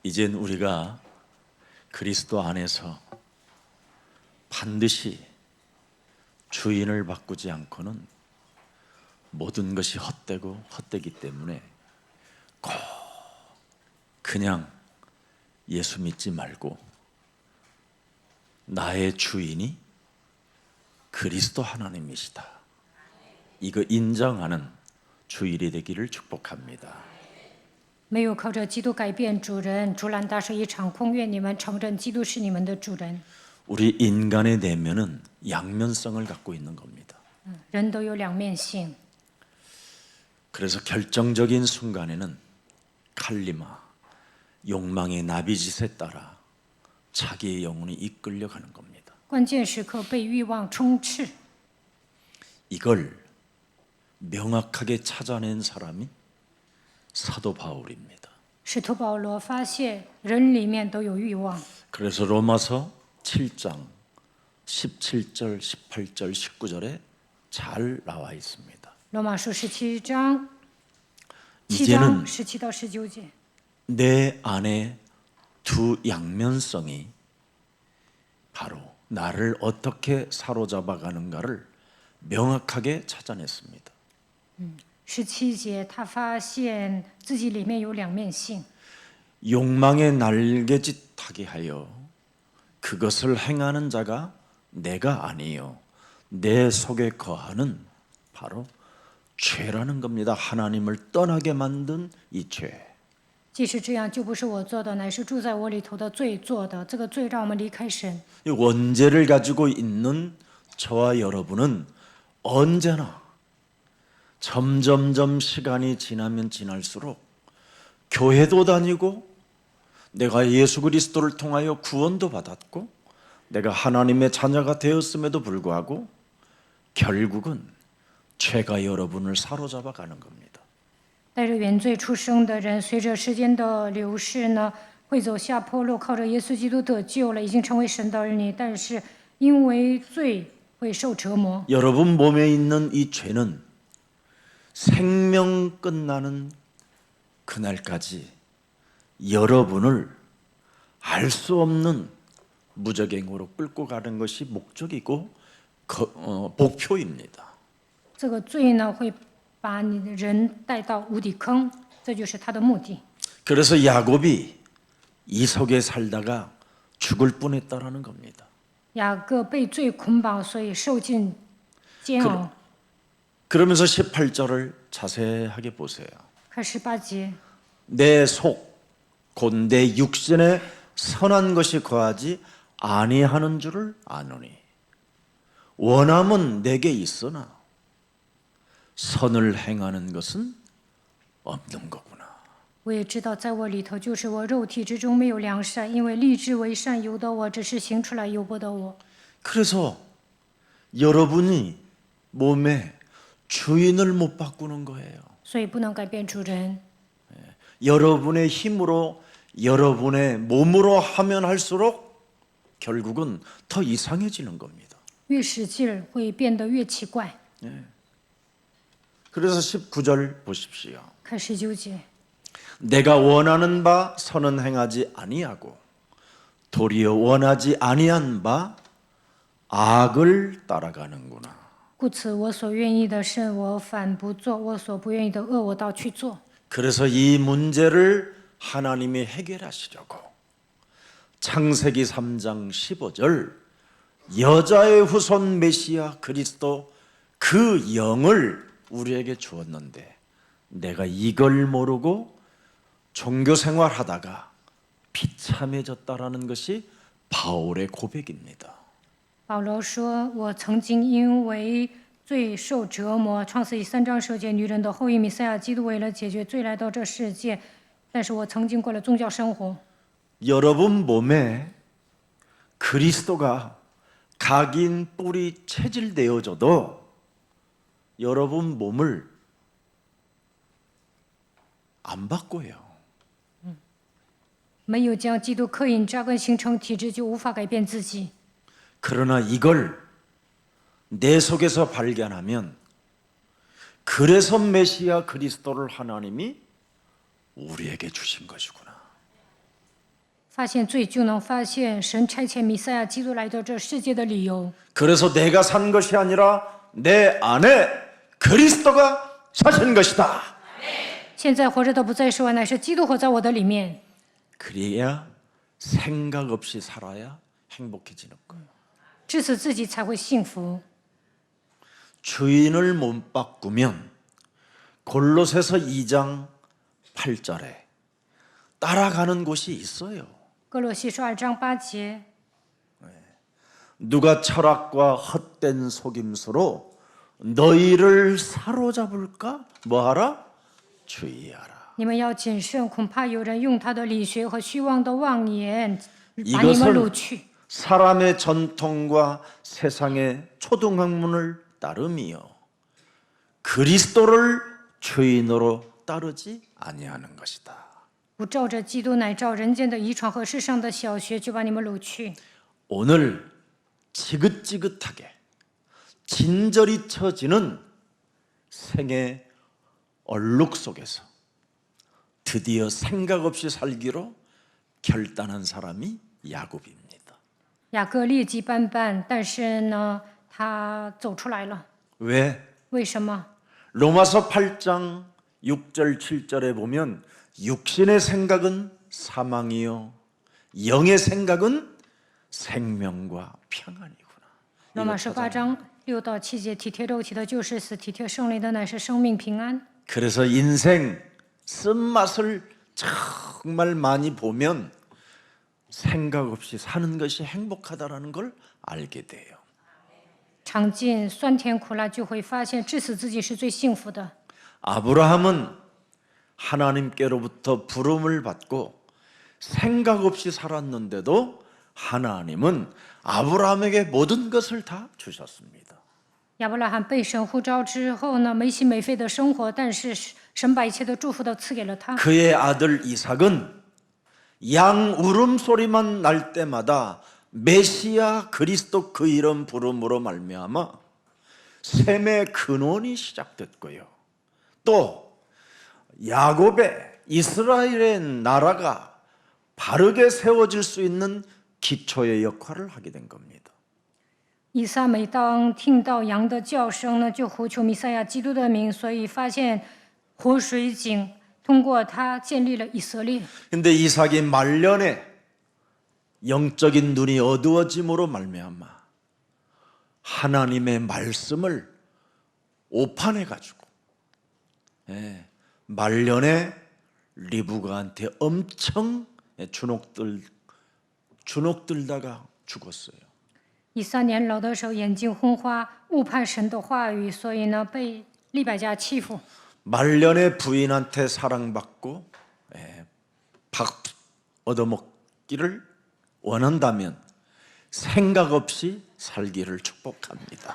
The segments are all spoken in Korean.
이젠 우리가 그리스도 안에서 반드시 주인을 바꾸지 않고는 모든 것이 헛되고 헛되기 때문에 꼭 그냥 예수 믿지 말고 나의 주인이 그리스도 하나님이시다, 이거 인정하는 주일이 되기를 축복합니다. 没有靠着基督改变主人，竹篮打水一场空。愿你们承认基督是你们的主人。 우리 인간의 내면은 양면성을 갖고 있는 겁니다. 人都有两面性， 그래서 결정적인 순간에는 칼리마, 욕망의 나비짓에 따라 자기의 영혼이 이끌려가는 겁니다. 关键时刻被欲望充斥。 이걸 명확하게 찾아낸 사람이 사도 바울입니다. 使徒保罗发现人里面都有欲望， 그래서 로마서 7장 17절, 18절, 19절에 잘 나와 있습니다. 罗马书17章이제는 17到19节。 내 안에 두 양면성이 바로 나를 어떻게 사로잡아 가는가를 명확하게 찾아냈습니다. 17节，他发现自己里面有两面性， 욕망의 날개짓하게 하여 그것을 행하는 자가 내가 아니요 내 속에 거하는 바로 죄라는 겁니다. 하나님을 떠나게 만든 이 죄. 即使这样，就不是我做的，乃是住在我里头的罪做的。这个罪让我们离开神。 이 원죄를 가지고 있는 저와 여러분은 언제나 점점점 시간이 지나면 지날수록 교회도 다니고 내가 예수 그리스도를 통하여 구원도 받았고 내가 하나님의 자녀가 되었음에도 불구하고 결국은 죄가 여러분을 사로잡아 가는 겁니다. 带着原罪出生的人，随着时间的流逝呢，会走下坡路。靠着耶稣基督得救了，已经成为神的儿女，但是因为罪会受折磨。 여러분 몸에 있는 이 죄는 생명 끝나는 그날까지 여러분을 알 수 없는 무적행으로 끌고 가는 것이 목적이고 목표입니다. 这个罪呢，会把你的人带到无底坑，这就是他的目的。 그래서 야곱이 이 속에 살다가 죽을 뻔했다라는 겁니다. 雅各被罪捆绑，所以受尽煎熬。 그러면서 18절을 자세하게 보세요. 看18节， 내 속, 곧 내 육신에 선한 것이 거하지 아니하는 줄을 아노니 원함은 내게 있으나 선을 행하는 것은 없는 거구나. 我也知道，在我里头，就是我肉体之中没有良善，因为立志为善由得我，只是行出来由不得我。 그래서 여러분이 몸에 주인을 못 바꾸는 거예요. 所以不能改变主人。 여러분의 힘으로 여러분의 몸으로 하면 할수록 결국은 더 이상해지는 겁니다. 越使劲儿会变得越奇怪。 그래서 19절 보십시오. 看19节， 내가 원하는 바 선은 행하지 아니하고 도리어 원하지 아니한 바 악을 따라가는구나. 故此我所愿意的甚我反不做，我所不愿意的恶我倒去做。 그래서 이 문제를 하나님이 해결하시려고 창세기 3장 15절 여자의 후손 메시아 그리스도 그 영을 우리에게 주었는데 내가 이걸 모르고 종교 생활하다가 비참해졌다라는 것이 바울의 고백입니다. 保罗说：“我曾经因为罪受折磨。”创世纪3章10节，女人的后裔弥赛亚基督为了解决罪来到这世界，但是我曾经过了宗教生活。 여러분 몸에 그리스도가 각인 뿔이 체질되어져도 여러분 몸을 안 바꿔요. 没有将基督刻印扎根形成体质，就无法改变自己。 그러나 이걸 내 속에서 발견하면 그래서 메시아 그리스도를 하나님이 우리에게 주신 것이구나. 发现罪，就能发现神差遣弥赛亚基督来到这世界的理由。 그래서 내가 산 것이 아니라 내 안에 그리스도가 사신 것이다. 现在活着的不再是我，乃是基督活在我的里面。 그래야 생각 없이 살아야 행복해지는 거예요. 至此自己才会幸福。 주인을 못 바꾸면 골로새서 2장 8절에 따라가는 곳이 있어요. 哥罗西书2章8节， 누가 철학과 헛된 속임수로 너희를 사로잡을까? 뭐하라? 주의하라. 你们要谨慎，恐怕有人用他的理学和虚妄的妄言把你们掳 이것은 去。 사람의 전통과 세상의 초등학문을 따름이요 그리스도를 주인으로 따르지 아니하는 것이다. 不照着基督，乃照人间的遗传和世上的小学，就把你们掳去。 오늘 지긋지긋하게 진저리 처지는 생의 얼룩 속에서 드디어 생각 없이 살기로 결단한 사람이 야곱입니다. 雅各劣迹斑斑，但是呢，他走出来了。 왜? 为什么？ 로마서 8장 6절 7절에 보면 육신의 생각은 사망이요 영의 생각은 생명과 평안이구나. 罗马书8章6到7节，体贴肉体的就是死，体贴圣灵的乃是生命平安。 그래서 인생 쓴맛을 정말 많이 보면 생각 없이 사는 것이 행복하다라는 걸 알게 돼요. 尝尽酸甜苦辣，就会发现至死自己是最幸福的。 아브라함은 하나님께로부터 부름을 받고 생각 없이 살았는데도 하나님은 아브라함에게 모든 것을 다 주셨습니다. 亚伯拉罕被神呼召之后呢，没心没肺的生活，但是神把一切的祝福都赐给了他。 그의 아들 이삭은 양 울음소리만 날 때마다 메시아 그리스도 그 이름 부름으로 말미암아 셈의 근원이 시작됐고요. 또 야곱의 이스라엘의 나라가 바르게 세워질 수 있는 기초의 역할을 하게 된 겁니다. 以撒每当听到羊的叫声呢，就呼求弥赛亚基督的名，所以发现活水井通过他建立了以色列。 근데 이삭이 말년에 영적인 눈이 어두워짐으로 말미암아 하나님의 말씀을 오판해 가지고 말년에 리브가한테 엄청 주눅들다가 죽었어요. 以撒年老的时候眼睛昏花，误判神的话语，所以呢被利百加欺负。 말년에 부인한테 사랑받고 밥 얻어먹기를 원한다면 생각 없이 살기를 축복합니다.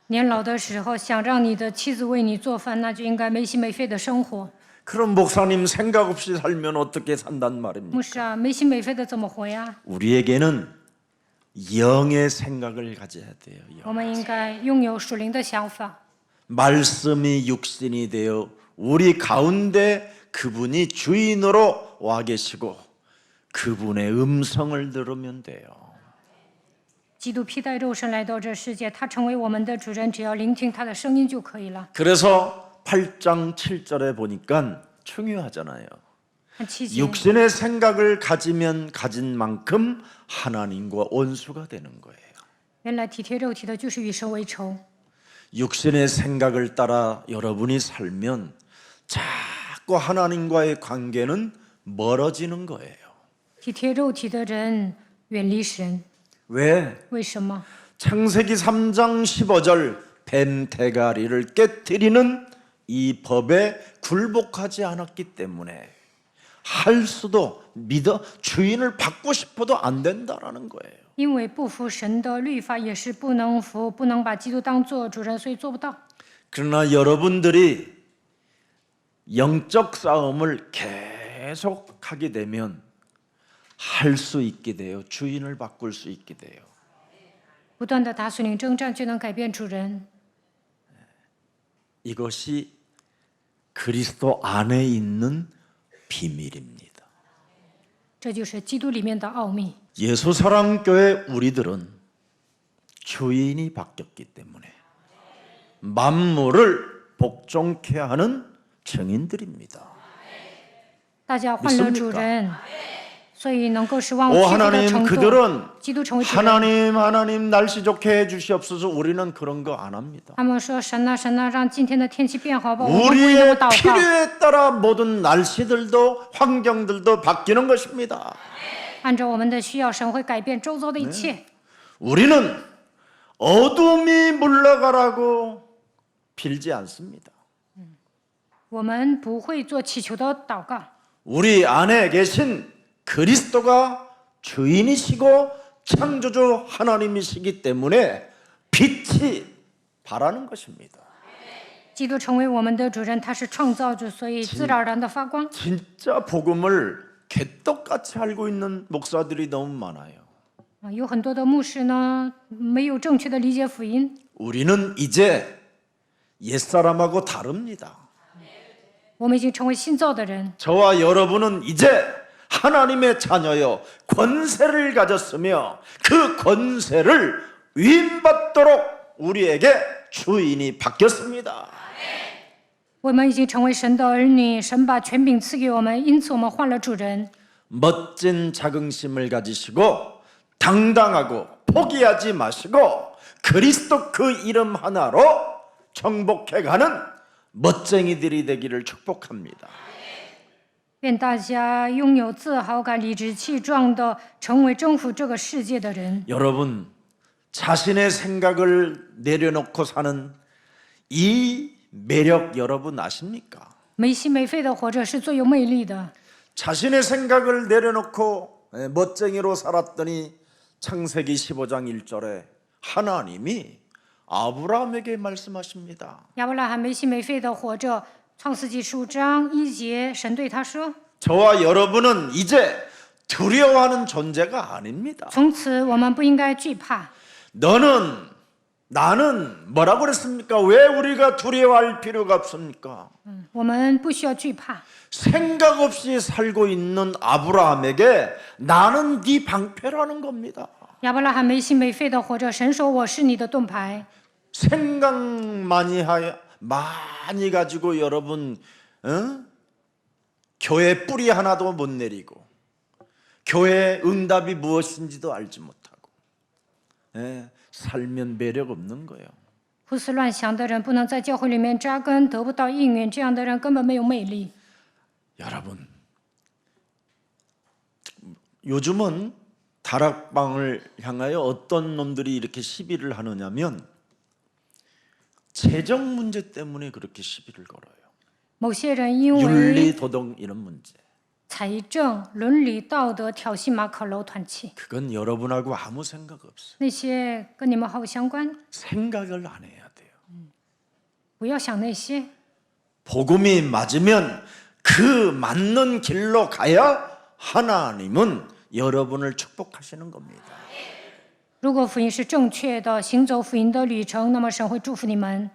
年老的时候想让你的妻子为你做饭，那就应该没心没肺的生活。 그럼 목사님 생각 없이 살면 어떻게 산단 말입니까? 牧师啊，没心没肺的怎么活呀？ 우리에게는 영의 생각을 가져야 돼요. 我们应该拥有属灵的想法。 말씀이 육신이 되어 우리 가운데 그분이 주인으로 와 계시고 그분의 음성을 들으면 돼요. 基督披戴肉身来到这世界，他成为我们的主人，只要聆听他的声音就可以了。 그래서 8장 7절에 보니까 중요하잖아요. 看7节， 육신의 생각을 가지면 가진 만큼 하나님과 원수가 되는 거예요. 原来体贴肉体的就是与神为仇。 육신의 생각을 따라 여러분이 살면 자꾸 하나님과의 관계는 멀어지는 거예요. 体贴肉体的人远离神， 왜? 为什么？ 창세기 3장 15절 뱀 대가리를 깨뜨리는 이 법에 굴복하지 않았기 때문에 할 수도 믿어 주인을 받고 싶어도 안 된다라는 거예요. 因为不服神的律法，也是不能服，不能把基督当做主人，所以做不到。 그러나 여러분들이 영적 싸움을 계속 하게 되면 할 수 있게 돼요. 주인을 바꿀 수 있게 돼요. 不断的打属灵征战，就能改变主人。 이것이 그리스도 안에 있는 비밀입니다. 这就是基督里面的奥秘。 예수사랑교회 우리들은 주인이 바뀌었기 때문에 만물을 복종케 하는 증인들입니다. 大家换了主人，所以能够使万物 오 屈服的 하나님 程度， 그들은 基督成为主人。 하나님 날씨 좋게 해주시옵소서. 우리는 그런 거 안 합니다. 他们说神呐神呐，让今天的天气变好吧，我们不会那么 우리의 祷告。 필요에 따라 모든 날씨들도 환경들도 바뀌는 것입니다. 按照我们的需要，神会改变周遭的一切。 우리는 어둠이 물러가라고 빌지 않습니다. 我们不会做祈求的祷告。 우리 안에 계신 그리스도가 주인이시고 창조주 하나님이시기 때문에 빛이 바라는 것입니다. 基督成为我们的主人，他是创造主，所以自然而然的发光。 진짜 복음을 개떡같이 알고 있는 목사들이 너무 많아요. 有很多的牧师呢，没有正确的理解福音。 우리는 이제 옛사람하고 다릅니다. 我们已经成为新造的人， 저와 여러분은 이제 하나님의 자녀여 권세를 가졌으며 그 권세를 위임받도록 우리에게 주인이 바뀌었습니다. 我们已经成为神的儿女，神把权柄赐给我们，因此我们换了主人。 멋진 자긍심을 가지시고 당당하고 포기하지 마시고 그리스도 그 이름 하나로 정복해가는 멋쟁이들이 되기를 축복합니다. 愿大家拥有自豪感，理直气壮的成为征服这个世界的人。 여러분 자신의 생각을 내려놓고 사는 이 매력 여러분 아십니까? 没心没肺的活着是最有魅力的。 자신의 생각을 내려놓고 멋쟁이로 살았더니 창세기 15장 1절에 하나님이 아브라함에게 말씀하십니다. 亚伯拉罕没心没肺的活着，创世纪15章1节，神对他说 저와 여러분은 이제 두려워하는 존재가 아닙니다. ：“从此我们不应该惧怕。 나는 뭐라고 그랬습니까? 왜 우리가 두려워할 필요가 없습니까? 我们不需要惧怕。 생각 없이 살고 있는 아브라함에게 나는 네 방패라는 겁니다. 亚伯拉罕没心没肺的活着，神说我是你的盾牌。 생각 많이 가지고 여러분 교회 뿌리 하나도 못 내리고 교회 응답이 무엇인지도 알지 못하고 살면 매력 없는 거예요. 胡思乱想的人不能在教会里面扎根，得不到应允，这样的人根本没有魅力。 여러분 요즘은 다락방을 향하여 어떤 놈들이 이렇게 시비를 하느냐면 재정 문제 때문에 그렇게 시비를 걸어요. 某些人因为 윤리 도덕 이런 문제. 财政、伦理、道德挑衅马可楼团契， 그건 여러분하고 아무 생각 없어요. 那些跟你们毫无相关， 생각을 안 해야 돼요. 不要想那些。 복음이 맞으면 그 맞는 길로 가야 하나님은 여러분을 축복하시는 겁니다. 如果福音是正确的，行走福音的旅程，那么神会祝福你们。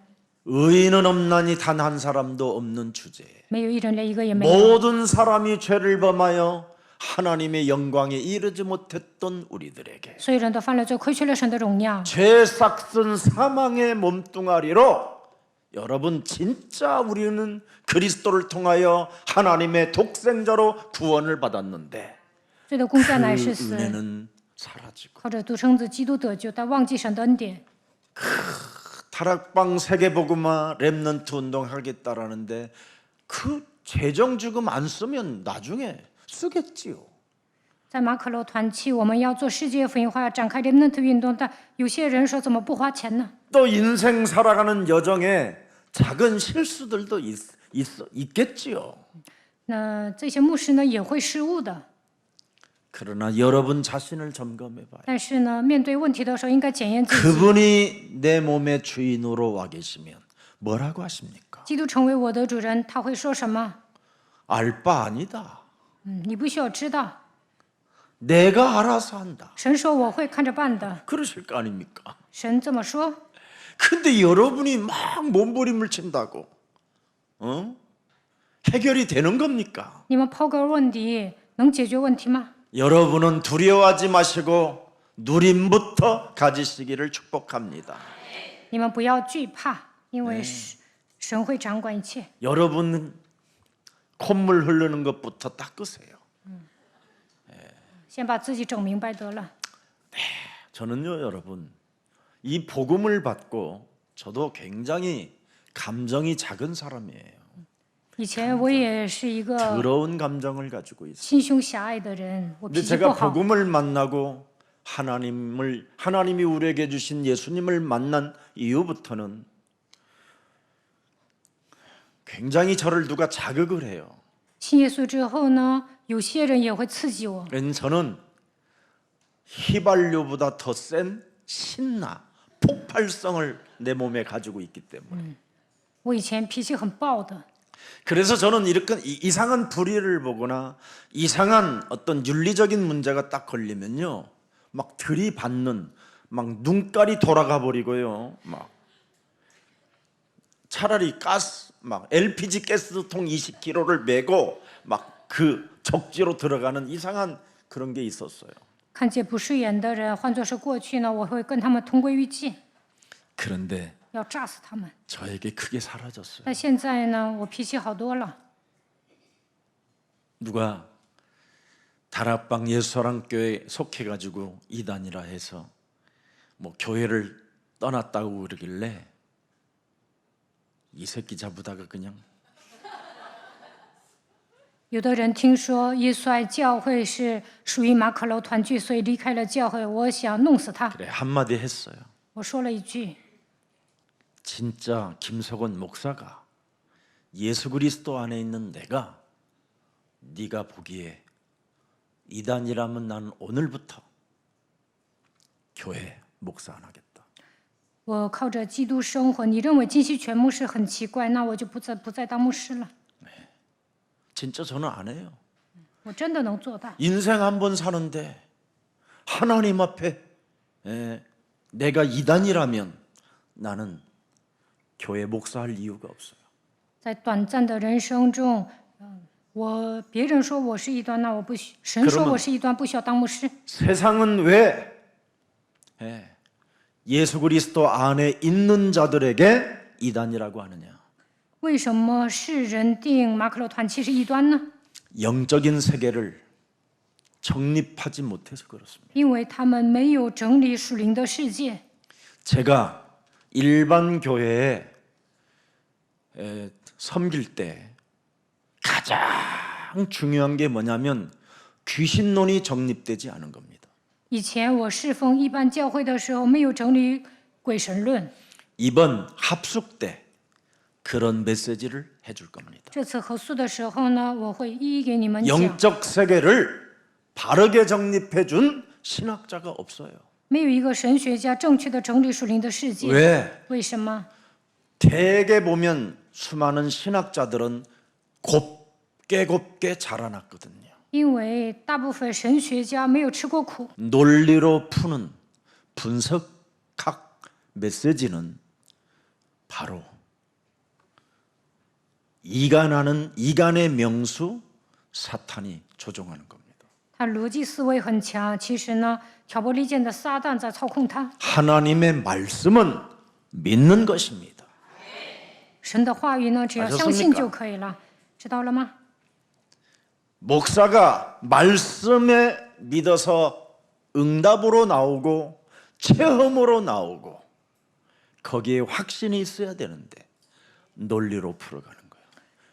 의인은 없나니 단 한 사람도 없는 주제. 没有一人连一个也没有。 모든 사람이 죄를 범하여 하나님의 영광에 이르지 못했던 우리들에게 所有人都犯了罪，亏缺了神的荣耀。 죄 싹슨 사망의 몸뚱아리로 여러분 진짜 우리는 그리스도를 통하여 하나님의 독생자로 구원을 받았는데 罪的工价乃 그 是死， 은혜는 사라지고 靠着独生子基督得救，但忘记神的恩典。 다락방 세계복음화 렘넌트 운동하겠다라는데 그 재정 지금 안 쓰면 나중에 쓰겠지요. 在马可楼团契，我们要做世界福音化，要展开 remnant 运动，但有些人说怎么不花钱呢？ 또 인생 살아가는 여정에 작은 실수들도 있겠지요. 那这些牧师呢也会失误的， 그러나 여러분 자신을 점검해봐요. 但是呢，面对问题的时候应该检验自己。 그분이 내 몸의 주인으로 와 계시면 뭐라고 하십니까? 基督成为我的主人，他会说什么？ 알 바 아니다. 你不需要知道， 내가 알아서 한다. 神说我会看着办的， 그러실 거 아닙니까? 神这么说。 근데 여러분이 막 몸부림을 친다고 해결이 되는 겁니까? 你们抛个问题，能解决问题吗？ 여러분은 두려워하지 마시고 누림부터 가지시기를 축복합니다. 你们不要惧怕，因为神会掌管一切。 여러분 콧물 흐르는 것부터 닦으세요. 先把自己整明白得了。 저는요, 여러분, 이 복음을 받고 저도 굉장히 감정이 작은 사람이에요. 以前我也是一个 더러운 감정을 가지고 있어요. 心胸狭隘的人，我 근데 脾气不 제가 好。 복음을 만나고 하나님이 우리에게 주신 예수님을 만난 이후부터는 굉장히 저를 누가 자극을 해요. 信耶稣之后呢，有些人也会刺激我。 왜냐면 저는 휘발유보다 더 센 신나, 폭발성을 내 몸에 가지고 있기 때문에. 我以前脾气很暴的， 그래서 저는 이렇게 이상한 불의를 보거나 이상한 어떤 윤리적인 문제가 딱 걸리면요, 막 들이받는, 막 눈깔이 돌아가 버리고요, 막 차라리 막 LPG 가스통 20kg를 메고 막 그 적지로 들어가는 이상한 그런 게 있었어요. 看见不顺眼的人，换作是过去呢，我会跟他们同归于尽， 그런데 要炸死他们。 저에게 그게 사라졌어요. 但现在呢，我脾气好多了。 누가 다락방 예수사랑교회 속해가지고 이단이라 해서 뭐 교회를 떠났다고 그러길래 이 새끼 잡으다가 그냥 有的人听说耶稣爱教会是属于马可楼团聚，所以离开了教会。我想弄死他。 그래 한마디 했어요. 我说了一句： 진짜 김석원 목사가 예수 그리스도 안에 있는 내가 네가 보기에 이단이라면 나는 오늘부터 교회 목사 안 하겠다. 我靠着基督生活，你认为金希全牧师很奇怪，那我就不再当牧师了。 진짜 저는 안 해요. 我真的能做到。 인생 한 번 사는데 하나님 앞에 내가 이단이라면 나는 교회 목사할 이유가 없어요. 在短暂的人生中，别人说我是异端，那我不需神说我是异端，不需要当牧师。 세상은 왜 예수 그리스도 안에 있는 자들에게 이단이라고 하느냐? 为什么世人定马可楼团契是异端呢？ 영적인 세계를 정립하지 못해서 그렇습니다. 因为他们没有整理属灵的世界。 제가 일반 교회에 섬길 때 가장 중요한 게 뭐냐면 귀신론이 정립되지 않은 겁니다. 以前我侍奉一般教会的时候，没有整理鬼神论。 이번 합숙 때 그런 메시지를 해줄 겁니다. 这次合宿的时候呢，我会一一给你们讲。 영적 세계를 바르게 정립해 준 신학자가 없어요. 没有一个神学家正确的整理属灵的世界。 왜? 为什么？ 대개 보면 수많은 신학자들은 곱게 자라났거든요. 因为大部分神学家没有吃过苦， 논리로 푸는 분석학 메시지는 바로 이간의 명수 사탄이 조종하는 겁니다. 他逻辑思维很强。其实呢，挑拨离间的撒旦在操控他。 하나님의 말씀은 믿는 것입니다. 神的话语呢，只要相信就可以了，知道了吗？ 목사가 말씀에 믿어서 응답으로 나오고 체험으로 나오고 거기에 확신이 있어야 되는데 논리로 풀어가는 거예요.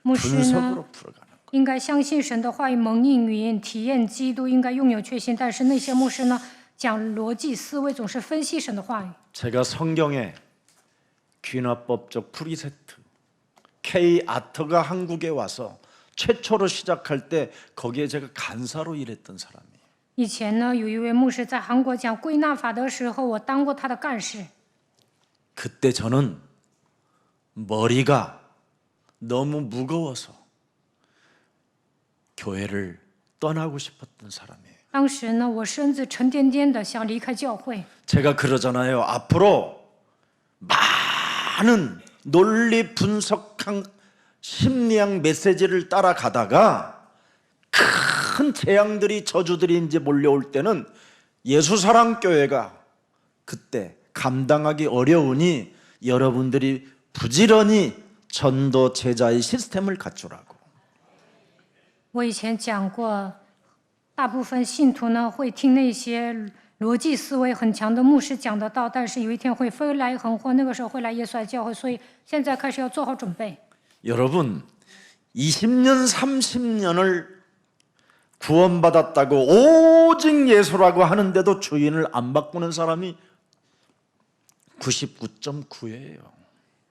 牧师呢， 분석으로 풀어가는 거예요. 应该相信神的话语，蒙应允，体验基督，应该拥有确信。但是那些牧师呢，讲逻辑思维，总是分析神的话语。 제가 성경에 귀납법적 프리세트 K 아터가 한국에 와서 최초로 시작할 때 거기에 제가 간사로 일했던 사람이에요. 以前呢，有一位牧师在韩国讲归纳法的时候，我当过他的干事。 그때 저는 머리가 너무 무거워서 교회를 떠나고 싶었던 사람이에요. 当时呢，我身子沉甸甸的，想离开教会。 제가 그러잖아요. 앞으로 많은 논리 분석한 심리학 메시지를 따라가다가 큰 큰 재앙들이 저주들이 이제 몰려올 때는 예수사랑교회가 그때 감당하기 어려우니 여러분들이 부지런히 전도 제자의 시스템을 갖추라고. 我以前讲过，大部分信徒呢会听那些逻辑思维很强的牧师讲的道，但是有一天会飞来横祸，那个时候会来耶稣来教会，所以现在开始要做好准备。 여러분 20년 30년을 구원받았다고 오직 예수라고 하는데도 주인을 안 바꾸는 사람이 99.9예요.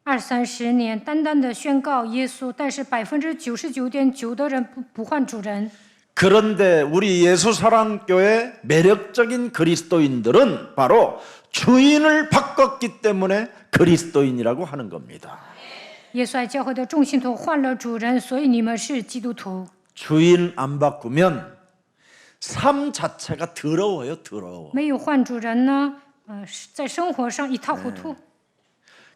20-30年，单单的宣告耶稣，但是99.9%的人不换主人。 그런데 우리 예수사랑교회 매력적인 그리스도인들은 바로 주인을 바꿨기 때문에 그리스도인이라고 하는 겁니다. 耶稣爱教会的众信徒换了主人，所以你们是基督徒。 주인 안 바꾸면 삶 자체가 더러워요, 더러워. 没有换主人呢，在生活上一塌糊涂。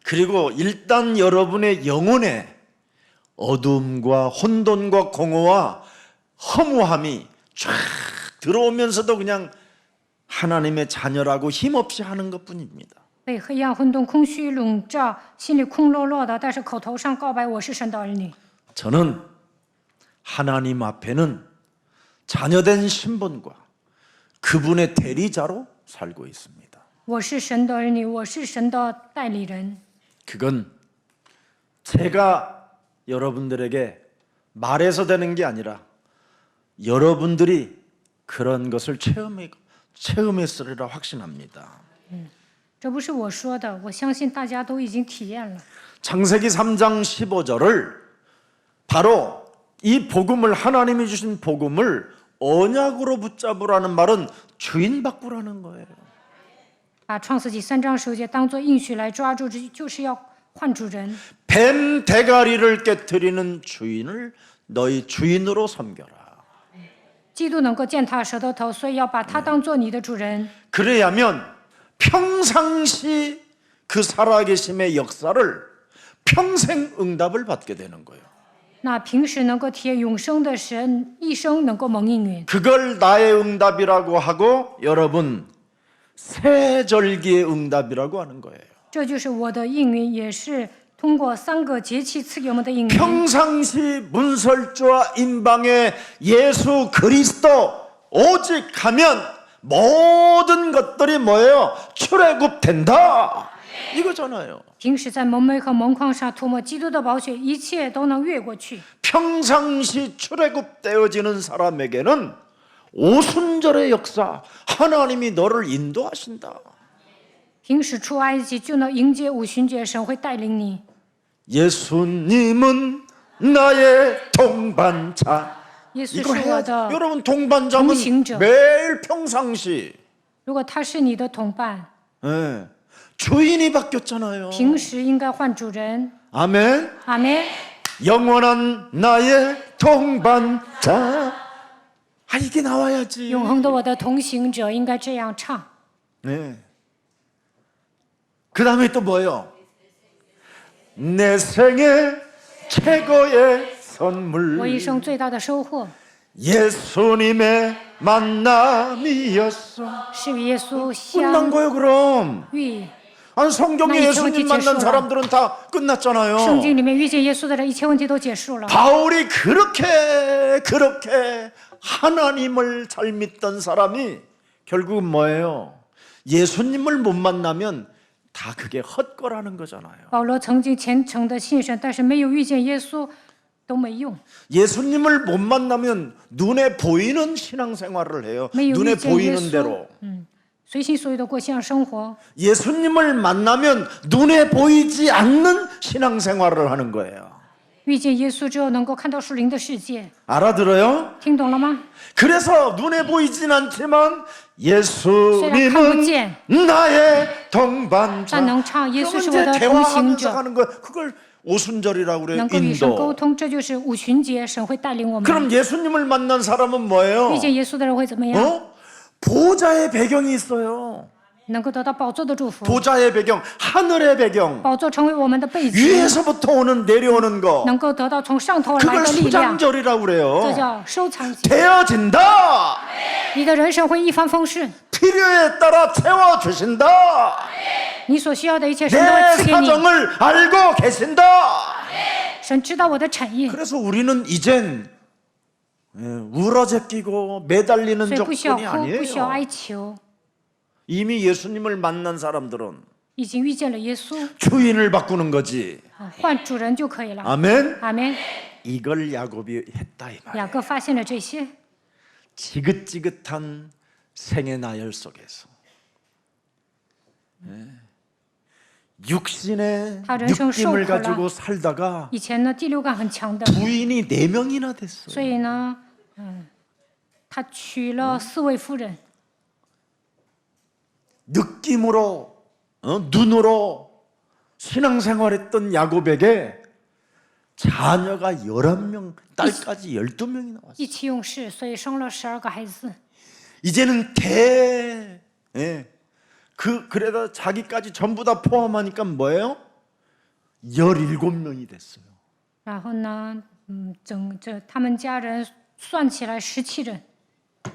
그리고 일단 여러분의 영혼에 어둠과 혼돈과 공허와 허무함이 쫙 들어오면서도 그냥 하나님의 자녀라고 힘없이 하는 것뿐입니다. 被黑暗、混沌、空虚笼罩，心里空落落的，但是口头上告白我是神的儿女。 저는 하나님 앞에는 자녀된 신분과 그분의 대리자로 살고 있습니다. 我是神的儿女，我是神的代理人。 그건 제가 여러분들에게 말해서 되는 게 아니라 여러분들이 그런 것을 체험했으리라 확신합니다. 这不是我说的，我相信大家都已经体验了。 창세기 3장 15절을 바로 이 복음을 하나님이 주신 복음을 언약으로 붙잡으라는 말은 주인 바꾸라는 거예요. 把创世纪3章15节当作应许来抓住，就是要换主人。 뱀 대가리를 깨트리는 주인을 너희 주인으로 섬겨라. 基督能够践踏蛇的头，所以要把它当做你的主人。 그래야면 평상시 그 살아계심의 역사를 평생 응답을 받게 되는 거예요. 那平时能够体验永生的神，一生能够蒙应允。 그걸 나의 응답이라고 하고 여러분 세절기의 응답이라고 하는 거예요. 这就是我的应允，也是通过3个节气赐给我们的应允。 평상시 문설주와 임방의 예수 그리스도 오직 하면 모든 것들이 뭐예요? 출애굽된다. 이거잖아요. 平时在蒙昧和蒙框上涂抹基督的宝血，一切都能越过去。 평상시 출애굽되어지는 사람에게는 오순절의 역사, 하나님이 너를 인도하신다. 平时出埃及就能迎接五旬节，神会带领你。 예수님은 나의 동반자. 耶稣 이거 是我 해야 的， 여러분 동반자면 동行者. 매일 평상시 如果他是你的同伴， 예, 주인이 바뀌었잖아요. 平时应该换主人。 아멘. 阿门。 영원한 나의 동반자. 아 이게 나와야지. 永恒的我的同行者应该这样唱。 네. 그 다음에 또 뭐예요? 내 생애 최고의 선물 我一生最大的收获 예수님의 만남이었어. 是与耶稣 끝난 相 거예요 그럼. 遇。 아니 성경에 나 예수님 이제 만난结束了. 사람들은 다 圣 끝났잖아요. 经里面遇见耶稣的人，一切问题都结束了。 바울이 그렇게 하나님을 잘 믿던 사람이 결국은 뭐예요? 예수님을 못 만나면 다 그게 헛거라는 거잖아요. 保罗曾经虔诚的信神，但是没有遇见耶稣都没用。 예수님을 못 만나면 눈에 보이는 신앙생활을 해요. 没有 눈에 遇见耶 보이는 稣 대로. ，随心所欲的过信仰生活。 예수님을 만나면 눈에 보이지 않는 신앙생활을 하는 거예요. 遇见耶稣之后，能够看到属灵的世界， 알아들어요? 听懂了吗？ 그래서 눈에 보이진 않지만 虽然看不见， 예수님은 나의 동반자. 但能唱耶稣 그러면 是我的 이제 同行 대화하면서 者， 가는 거예요. 그걸 오순절이라고 그래요. 能够与神沟 인도. 通，这就是五旬节，神会带领我们。 그럼 예수님을 만난 사람은 뭐예요? 遇见耶稣的人会怎么样？ 보호자의 배경이 있어요. 能够得到宝座的祝福， 보좌의 배경, 하늘의 배경, 宝座成为我们的背景， 위에서부터 오는 내려오는 거, 能够得到从上头而来 그걸 的力量， 수장절이라고 这 그래요. 叫收藏节。 되어진다. 你的人生会一帆风顺， 필요에 따라 채워주신다. 你所需要的一切神都会 내 赐给你。 사정을 알고 계신다. 神知道我的产业， 그래서 우리는 이젠 울어제끼고 매달리는 所以不需要 조건이 哭，不需要 아니에요. 哀求， 이미 예수님을 만난 사람들은 已经遇见了耶稣， 주인을 바꾸는 거지. 换主人就可以了。 아멘. 阿门。 이걸 야곱이 했다 이 말. 雅各发现了这些， 지긋지긋한 생의 나열 속에서 육신의 他人生受苦 느낌을 了 가지고 살다가 以前呢第六感很强的， 부인이 4명이나 所 됐어요. 以呢，他娶了4位夫人， 느낌으로 눈으로 신앙생활했던 야곱에게 자녀가 11명, 딸까지 12명이 나왔어요. 意气用事，所以生了12个孩子。 이제는 그래다 자기까지 전부 다 포함하니까 뭐예요? 17명이 됐어요. 然后呢，他们家人算起来17人，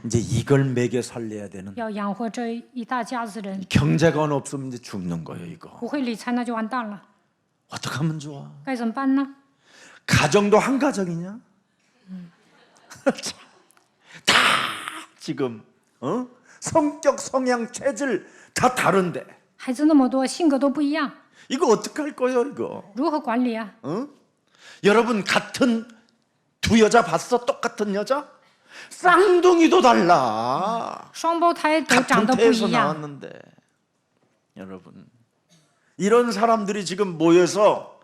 이제 이걸 먹여 살려야 되는 要养活这一大家子人， 경제가 없으면 이제 죽는 거예요, 이거. 不会理财那就完蛋了。 어떻게 하면 좋아? 该怎么办呢？ 가정도 한 가정이냐? 다 지금 성격, 성향, 체질 다 다른데 孩子那么多，性格都不一样， 이거 어떻게 할 거예요, 이거? 如何管理啊？ 여러분 같은 두 여자 봤어? 똑같은 여자? 쌍둥이도 달라. 双胞胎都长 같은 得不 태에서 一样， 나왔는데 여러분 이런 사람들이 지금 모여서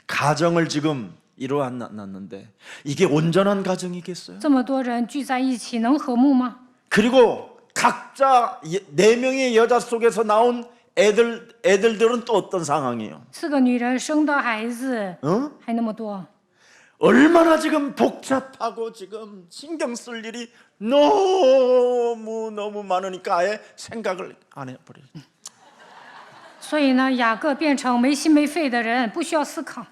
가정을 지금 이루어놨는데 이게 온전한 가정이겠어요? 这么多人聚在一起能和睦吗？ 그리고 각자 4명의 여자 속에서 나온 애들들은 또 어떤 상황이에요? 4个女人生的孩子 어? 还那么多， 얼마나 지금 복잡하고 지금 신경 쓸 일이 너무 많으니까 아예 생각을 안 해버려요. 所以呢，雅各变成没心没肺的人，不需要思考。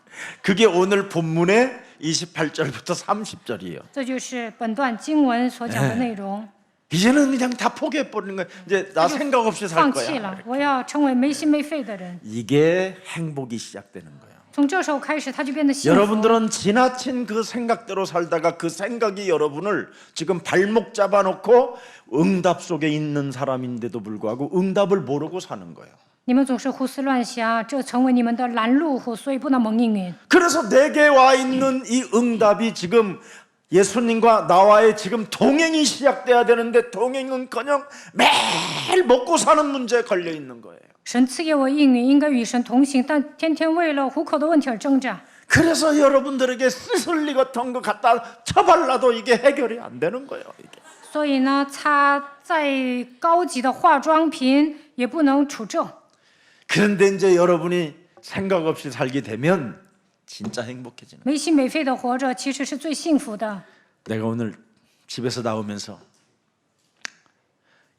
그게 오늘 본문의 28절부터 30절이에요. 这就是本段经文所讲的内容。 이제는 그냥 다 포기해버리는 거예요. 이제 나 생각 없이 살 放弃 거야. 了，我要成为没心没肺的人。 이게 행복이 시작되는 거예요. 从这时候开始，他就变得幸福。 여러분들은 지나친 그 생각대로 살다가 그 생각이 여러분을 지금 발목 잡아놓고 응답 속에 있는 사람인데도 불구하고 응답을 모르고 사는 거예요. 你们总是胡思乱想，这成为你们的拦路虎，所以不能蒙应允。 그래서 내게 와 있는 이 응답이 지금 예수님과 나와의 지금 동행이 시작돼야 되는데 동행은커녕 매일 먹고 사는 문제에 걸려 있는 거예요. 神赐给我应允，应该与神同行，但天天为了糊口的问题而挣扎。 그래서 여러분들에게 시슬리 같은 거 갖다 쳐발라도 이게 해결이 안 되는 거예요. 이게. 所以呢，擦再高级的化妆品也不能除皱。 그런데 이제 여러분이 생각 없이 살게 되면 진짜 행복해지는. 没心没肺的活着，其实是最幸福的。 내가 오늘 집에서 나오면서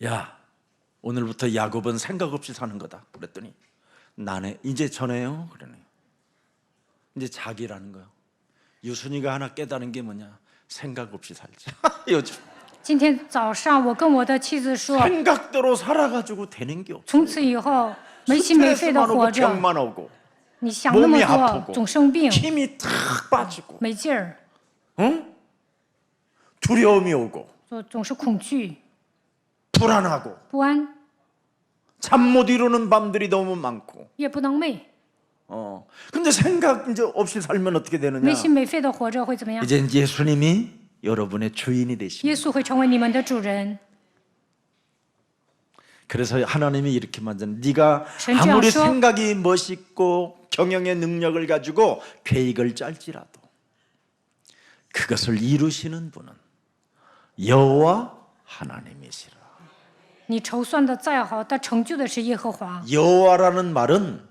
야 오늘부터 야곱은 생각 없이 사는 거다 그랬더니 나네 이제 전해요 그러네. 이제 자기라는 거야. 유순이가 하나 깨달은 게 뭐냐? 생각 없이 살자. 요즘 今天早上我跟我的妻子说， 생각대로 살아가지고 되는 게 없어. 从此以后没心没肺的 스트레스만 活 오고 着， 병만 오고 你想那么 몸이 多， 아프고 总生病， 힘이 탁 빠지고 没劲儿， 응? 두려움이 오고 总是恐惧、 불안하고 不安， 잠 못 이루는 밤들이 너무 많고 夜不能寐。 근데 생각 이제 없이 살면 어떻게 되느냐? 没心没肺的活着会怎么样？ 이제 예수님이 여러분의 주인이 되십니다. 耶稣会成为你们的主人。 그래서 하나님이 이렇게 만든 네가神 아무리 这样说 생각이 멋있고 경영의 능력을 가지고 계획을 짤지라도 그것을 이루시는 분은 여호와 하나님이시라. 你筹算的再好，但成就的是耶和华。 여호와라는 말은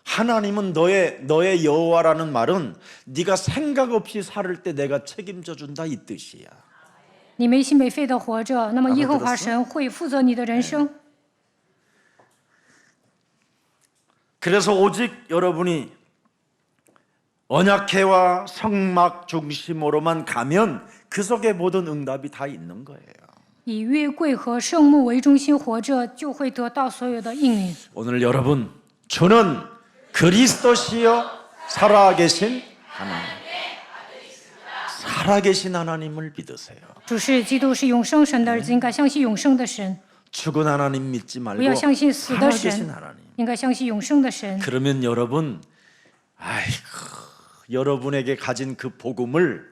하나님은 너의 여호와라는 말은 네가 생각 없이 살 때 내가 책임져 준다 이 뜻이야. 你没心没肺的活着，那么耶和华神会负责你的人生。 그래서 오직 여러분이 언약회와 성막 중심으로만 가면 그 속에 모든 응답이 다 있는 거예요. 以约柜和圣幕为中心活着，就会得到所有的应允。 오늘 여러분, 주는 그리스도시요 살아계신 하나님. 살아계신 하나님을 믿으세요. 主是基督，是永生神的儿子，应该相信永生的神， 죽은 하나님 믿지 不 말고 要相信死的 살아계신 神， 하나님. 应该相信永生的神。 그러면 여러분, 여러분에게 가진 그 복음을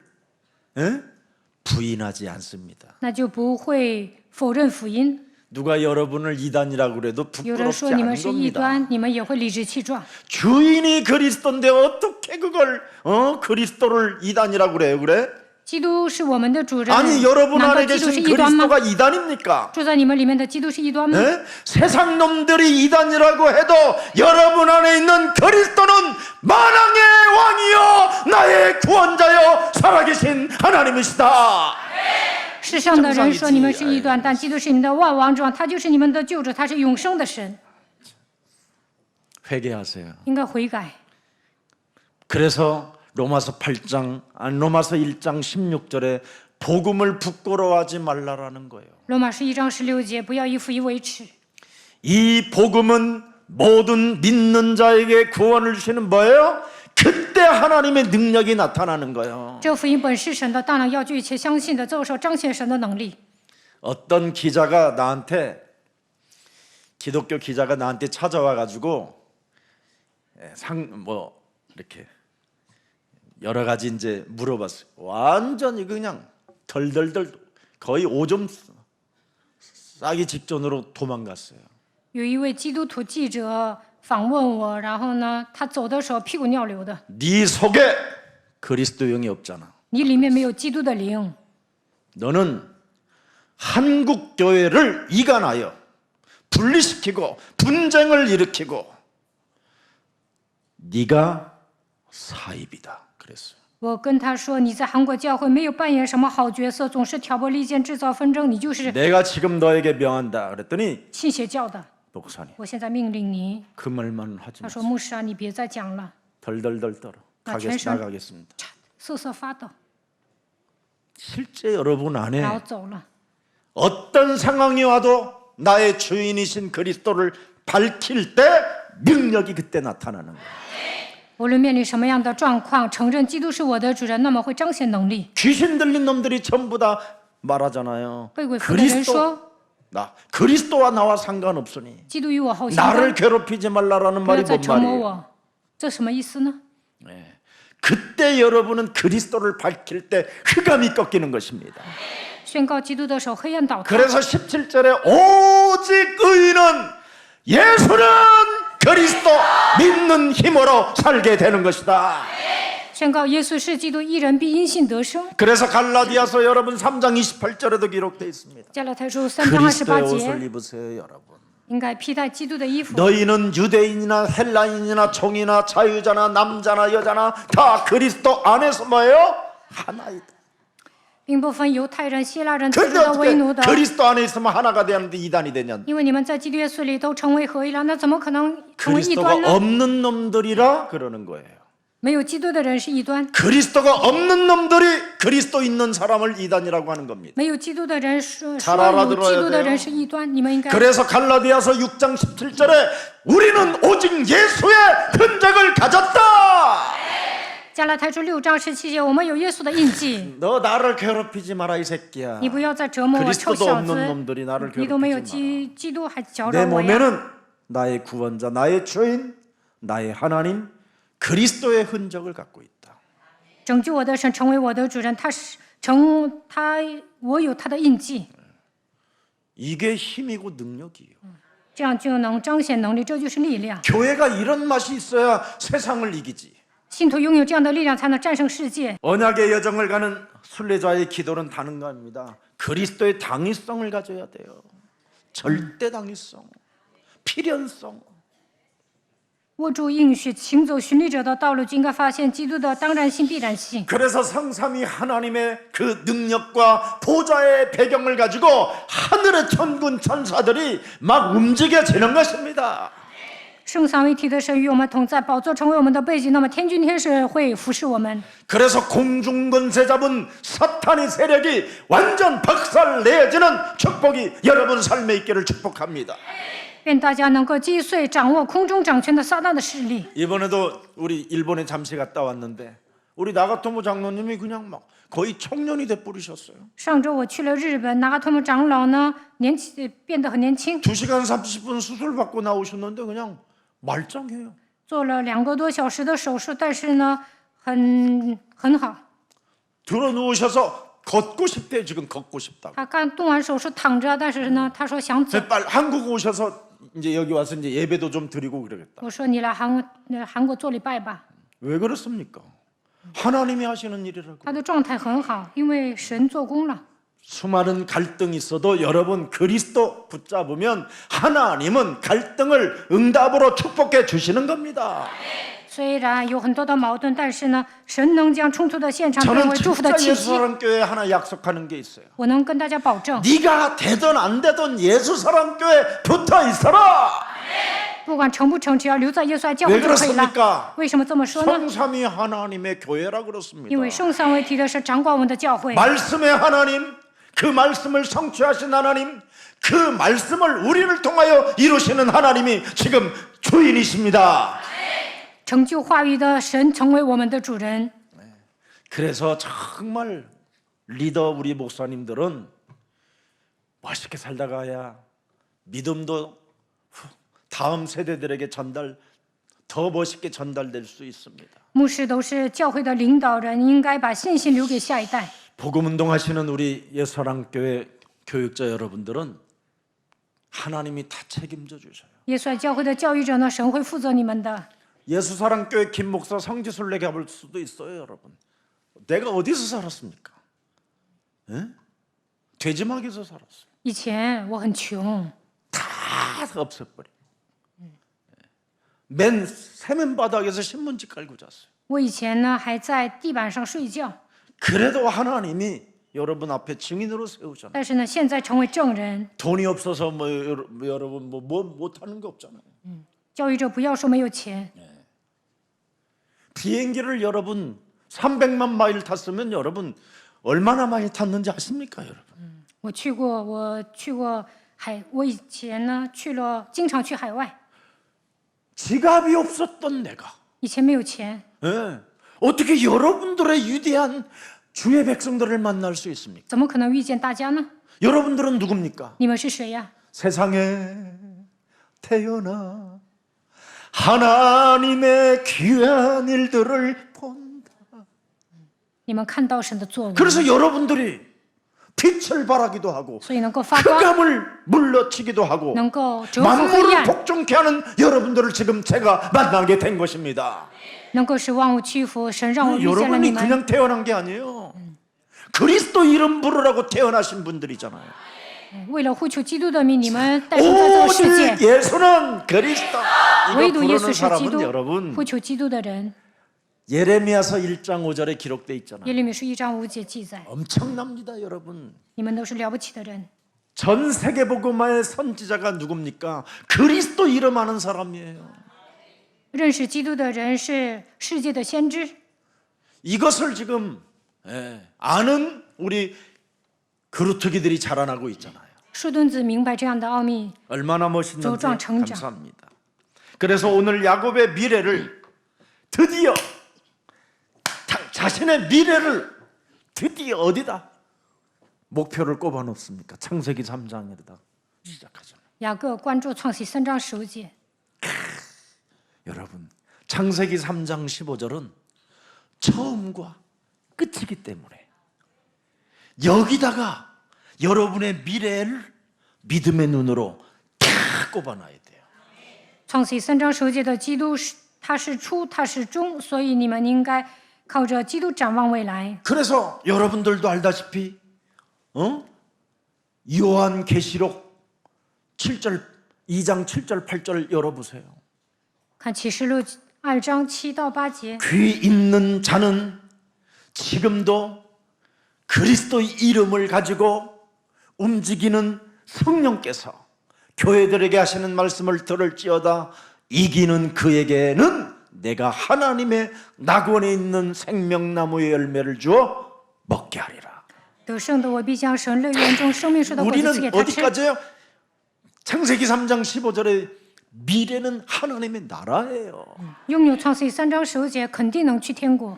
부인하지 않습니다. 那就不会否认福音。 누가 여러분을 이단이라고 그래도 有人 부끄럽지 说你们 않은 是异 겁니다. 端，你们也会理直气壮。 주인이 그리스도인데 어떻게 그걸 그리스도를 이단이라고 그래요? 그래? 基督是我们的主人， 아니 여러분 难道 안에 基督是 계신 异端吗？ 그리스도가 이단입니까? 住在你们里面的基督是异端吗？ 네? 세상 놈들이 이단이라고 해도 여러분 안에 있는 그리스도는 만왕의 왕이요 나의 구원자요 살아계신 하나님이시다. 世上的人说你们是异端，但基督是你们的万王之王，他就是你们的救主，他是永生的神， 회개하세요. 应该悔改。 그래서 로마서 1장 16절에 복음을 부끄러워하지 말라라는 거예요. 罗马书1章16节，不要以父以为耻。 이 복음은 모든 믿는 자에게 구원을 주시는 뭐예요? 그때 하나님의 능력이 나타나는 거예요. 这福音本是神的，当然要据一切相信的奏受彰显神的能力。 어떤 기자가 나한테 기독교 기자가 나한테 찾아와 가지고 이렇게 여러 가지 이제 물어봤어요. 완전히 그냥 덜덜덜 거의 오줌 싸기 직전으로 도망갔어요. 有一位基督徒记者访问我，然后呢，他走的时候屁股尿流的。 네 속에 그리스도 영이 없잖아. 你里面没有基督的灵， 너는 한국 교회를 이간하여 분리시키고 분쟁을 일으키고 네가 사입이다. 그랬어요. 我跟他说，你在韩国教会没有扮演什么好角色，总是挑拨离间、制造纷争，你就是 내가 지금 너에게 명한다. 그랬더니 信邪教的。 목사님 我现在命令你， 그 말만 하지 他 마. 说牧师啊，你别再讲了， 덜덜덜 떨어. 나가겠습니다. 瑟瑟发抖， 실제 여러분 然后 안에 走了。 어떤 상황이 와도 나의 주인이신 그리스도를 밝힐 때 능력이 그때 나타나는 거예요. 无论面临什么样的状况，承认基督是我的主人，那么会彰显能力。 귀신 들린 놈들이 전부 다 말하잖아요. 被鬼附的人说， 그리스도와 나와 상관없으니 基督与我后相 나를 关， 괴롭히지 말라라는 不要 말이 再 뭔 折磨 말이에요? 我。这什么意思呢？ 그때 여러분은 그리스도를 밝힐 때 흑암이 꺾이는 것입니다. 宣告基督的时候，黑暗倒塌。 그래서 17절에 오직 의인은 예수는 그리스도 믿는 힘으로 살게 되는 것이다. 宣告耶稣是基督，一人必因信得生。 그래서 갈라디아서 여러분 3장 28절에도 기록되어 있습니다. 加拉太书3章 그리스도의 28 옷을 节， 입으세요, 여러분. 应该披戴基督的衣服。 너희는 유대인이나 헬라인이나 종이나 자유자나 남자나 여자나 다 그리스도 안에서 뭐예요? 하나이다. 并不分犹太人、希腊人、自 근데 主的、为 어떻게 奴的， 그리스도 안에 있으면 하나가 되는데 이단이 되냐? 因为你们在基督耶稣里都成为合一了，那怎么可能成为异 그리스도가 端呢？ 없는 놈들이라 그러는 거예요. 没有基督的人是异端， 그리스도가 없는 놈들이 그리스도 있는 사람을 이단이라고 하는 겁니다. 没有基督的人说 잘 说 알아들어야 有基督的 돼요 人是异端。你们应该 그래서 갈라디아서 6장 17절에 우리는 오직 예수의 흔적을 가졌다. 加拉太书6章17节，我们有耶稣的印记。 너 나를 괴롭히지 마라 이 새끼야. 你不要再折磨我，臭 그리스도도 小 없는 子！ 놈들이 나를 你都没有 괴롭히지 基督，还搅 내 扰我呀！ 몸에는 나의 구원자, 나의 주인, 나의 하나님 그리스도의 흔적을 갖고 있다. 拯救我的神，成为我的主人，我有他的印记， 이게 힘이고 능력이에요. 这样就能彰显能力，这就是力量。 교회가 이런 맛이 있어야 세상을 이기지. 信徒拥有这样的力量，才能战胜世界。 언약의 여정을 가는 순례자의 기도는 다른 겁니다. 그리스도의 당위성을 가져야 돼요. 절대 당위성, 필연성. 握住应许，行走寻历者的道路，就应该发现基督的当然性、必然性。 그래서 성삼위 하나님의 그 능력과 보좌의 배경을 가지고 하늘의 천군 천사들이 막 움직여지는 것입니다. 圣三位一体的神与我们同在，宝座成为我们的背景，那么天君天使会服侍我们。 그래서 공중권세 잡은 사탄의 세력이 완전 박살내어지는 축복이 여러분 삶에 있기를 축복합니다. 愿大家能够击碎掌握空中掌权的撒旦的势力。 이번에도 우리 일본에 잠시 갔다 왔는데 우리 나가토모 장로님이 그냥 막 거의 청년이 돼 버리셨어요. 上周我去了日本，拿嘎托姆长老呢变得很年轻， 2시간 30분 수술 받고 나오셨는데 그냥 말짱해요. 做了2个多小时的手术，但是呢很好。 들어 누우셔서 걷고 싶대요. 지금 걷고 싶다고. 他刚动完手术躺着，但是呢他说想走。 빨리 한국 오셔서 이제 여기 와서 이제 예배도 좀 드리고 그러겠다. 我说你来韩国做礼拜吧。 왜 그렇습니까? 하나님이 하시는 일이라고. 他的状态很好，因为神做工了。 수많은 갈등이 있어도 여러분 그리스도 붙잡으면 하나님은 갈등을 응답으로 축복해 주시는 겁니다. 虽然有很多的矛盾，但是呢，神能将冲突的现场变 저는 为祝福的 진짜 契机。 예수사랑교회 하나 약속하는 게 있어요. 我能跟大家保证， 네가 되든 안 되든 예수사랑교회 붙어 있어라. 不管成不成，只要留在耶稣爱教 왜 会就可以了。 그렇습니까? 为什么这么说呢？ 성삼위 하나님의 교회라 그렇습니다. 因为圣三位一体的是掌管我们的教会， 말씀의 하나님, 그 말씀을 성취하신 하나님, 그 말씀을 우리를 통하여 이루시는 하나님이 지금 주인이십니다. 成就话语的神成为我们的主人。 그래서 정말 리더 우리 목사님들은 멋있게 살다가야 믿음도 다음 세대들에게 더 멋있게 전달될 수 있습니다. 牧师都是教会的领导人，应该把信心留给下一代。 복음 운동하시는 우리 예수사랑교회 교육자 여러분들은 하나님이 다 책임져 주셔요. 耶稣爱教会的教育者呢，神会负责你们的。 예수사랑교회 김 목사 성지순례 가볼 수도 있어요, 여러분. 내가 어디서 살았습니까? 에? 돼지막에서 살았어요. 以前我很穷， 다 없애버려. 맨 세면 바닥에서 신문지 깔고 잤어요. 我以前呢还在地板上睡觉， 그래도 하나님이 여러분 앞에 증인으로 세우잖아요. 但是呢，现在成为证人。 돈이 없어서 뭐 여러분 뭐 못하는 게 없잖아요. 教育者不要说没有钱， 비행기를 여러분 300만 마일 탔으면 여러분 얼마나 많이 탔는지 아십니까, 여러분? 我去过我以前呢经常去海外， 지갑이 없었던 내가 以前没有钱， 예. 어떻게 여러분들의 위대한 주의 백성들을 만날 수 있습니까? 怎么可能遇见大家呢？ 여러분들은 누굽니까? 你们是谁呀？ 세상에 태어나 하나님의 귀한 일들을 본다. 你们看到神的作为， 그래서 여러분들이 빛을 발하기도 하고 所以能够发光， 흑암을 물러치기도 하고 能够折服黑 만물을 暗， 복종케 하는 여러분들을 지금 제가 만나게 된 것입니다. 能够使万物屈服。神让我遇见了 여러분이 你们， 그냥 태어난 게 아니에요. 그리스도 이름 부르라고 태어나신 분들이잖아요. 为了呼求基督的名，你们诞生在这个世界。 오직 예수는 그리스도. 唯 이거 独耶稣 부르는 是基 사람은 督， 여러분 呼求基督的人。 예레미야서 1장 5절에 기록돼 있잖아요. 耶利米书1章5节记载， 엄청납니다, 여러분. 你们都是了不起的人。 전 세계 복음화의 선지자가 누굽니까? 그리스도 이름 아는 사람이에요. 认识基督的人是世界的先知。 이것을 지금 아는 우리 그루트기들이 자라나고 있잖아요. 树墩子明白这样的奥秘， 얼마나 멋있는지茁壮成长。 감사합니다. 그래서 오늘 야곱의 미래를 드디어 자신의 미래를 드디어 어디다 목표를 꼽아 놓습니까? 창세기 3장에다 시작하잖아요. 雅各关注创世3章15节。 여러분, 창세기 3장 15절은 처음과 끝이기 때문에 여기다가 여러분의 미래를 믿음의 눈으로 다 꼽아놔야 돼요. 创世3章15节的基督是他是初，他是终，所以你们应该靠着基督展望未来。 그래서 여러분들도 알다시피 요한계시록 7절 2장 7절 8절 열어보세요. 看启示录2章7到8节， 귀 있는 자는 지금도 그리스도의 이름을 가지고 움직이는 성령께서 교회들에게 하시는 말씀을 들을지어다 이기는 그에게는 내가 하나님의 낙원에 있는 생명나무의 열매를 주어 먹게 하리라. 得胜的我必将神乐园中生命树的果子赐 우리는 给他吃。 어디까지요? 창세기 3장 15절에 미래는 하나님의 나라예요. 拥有创世记3章15节，肯定能去天国。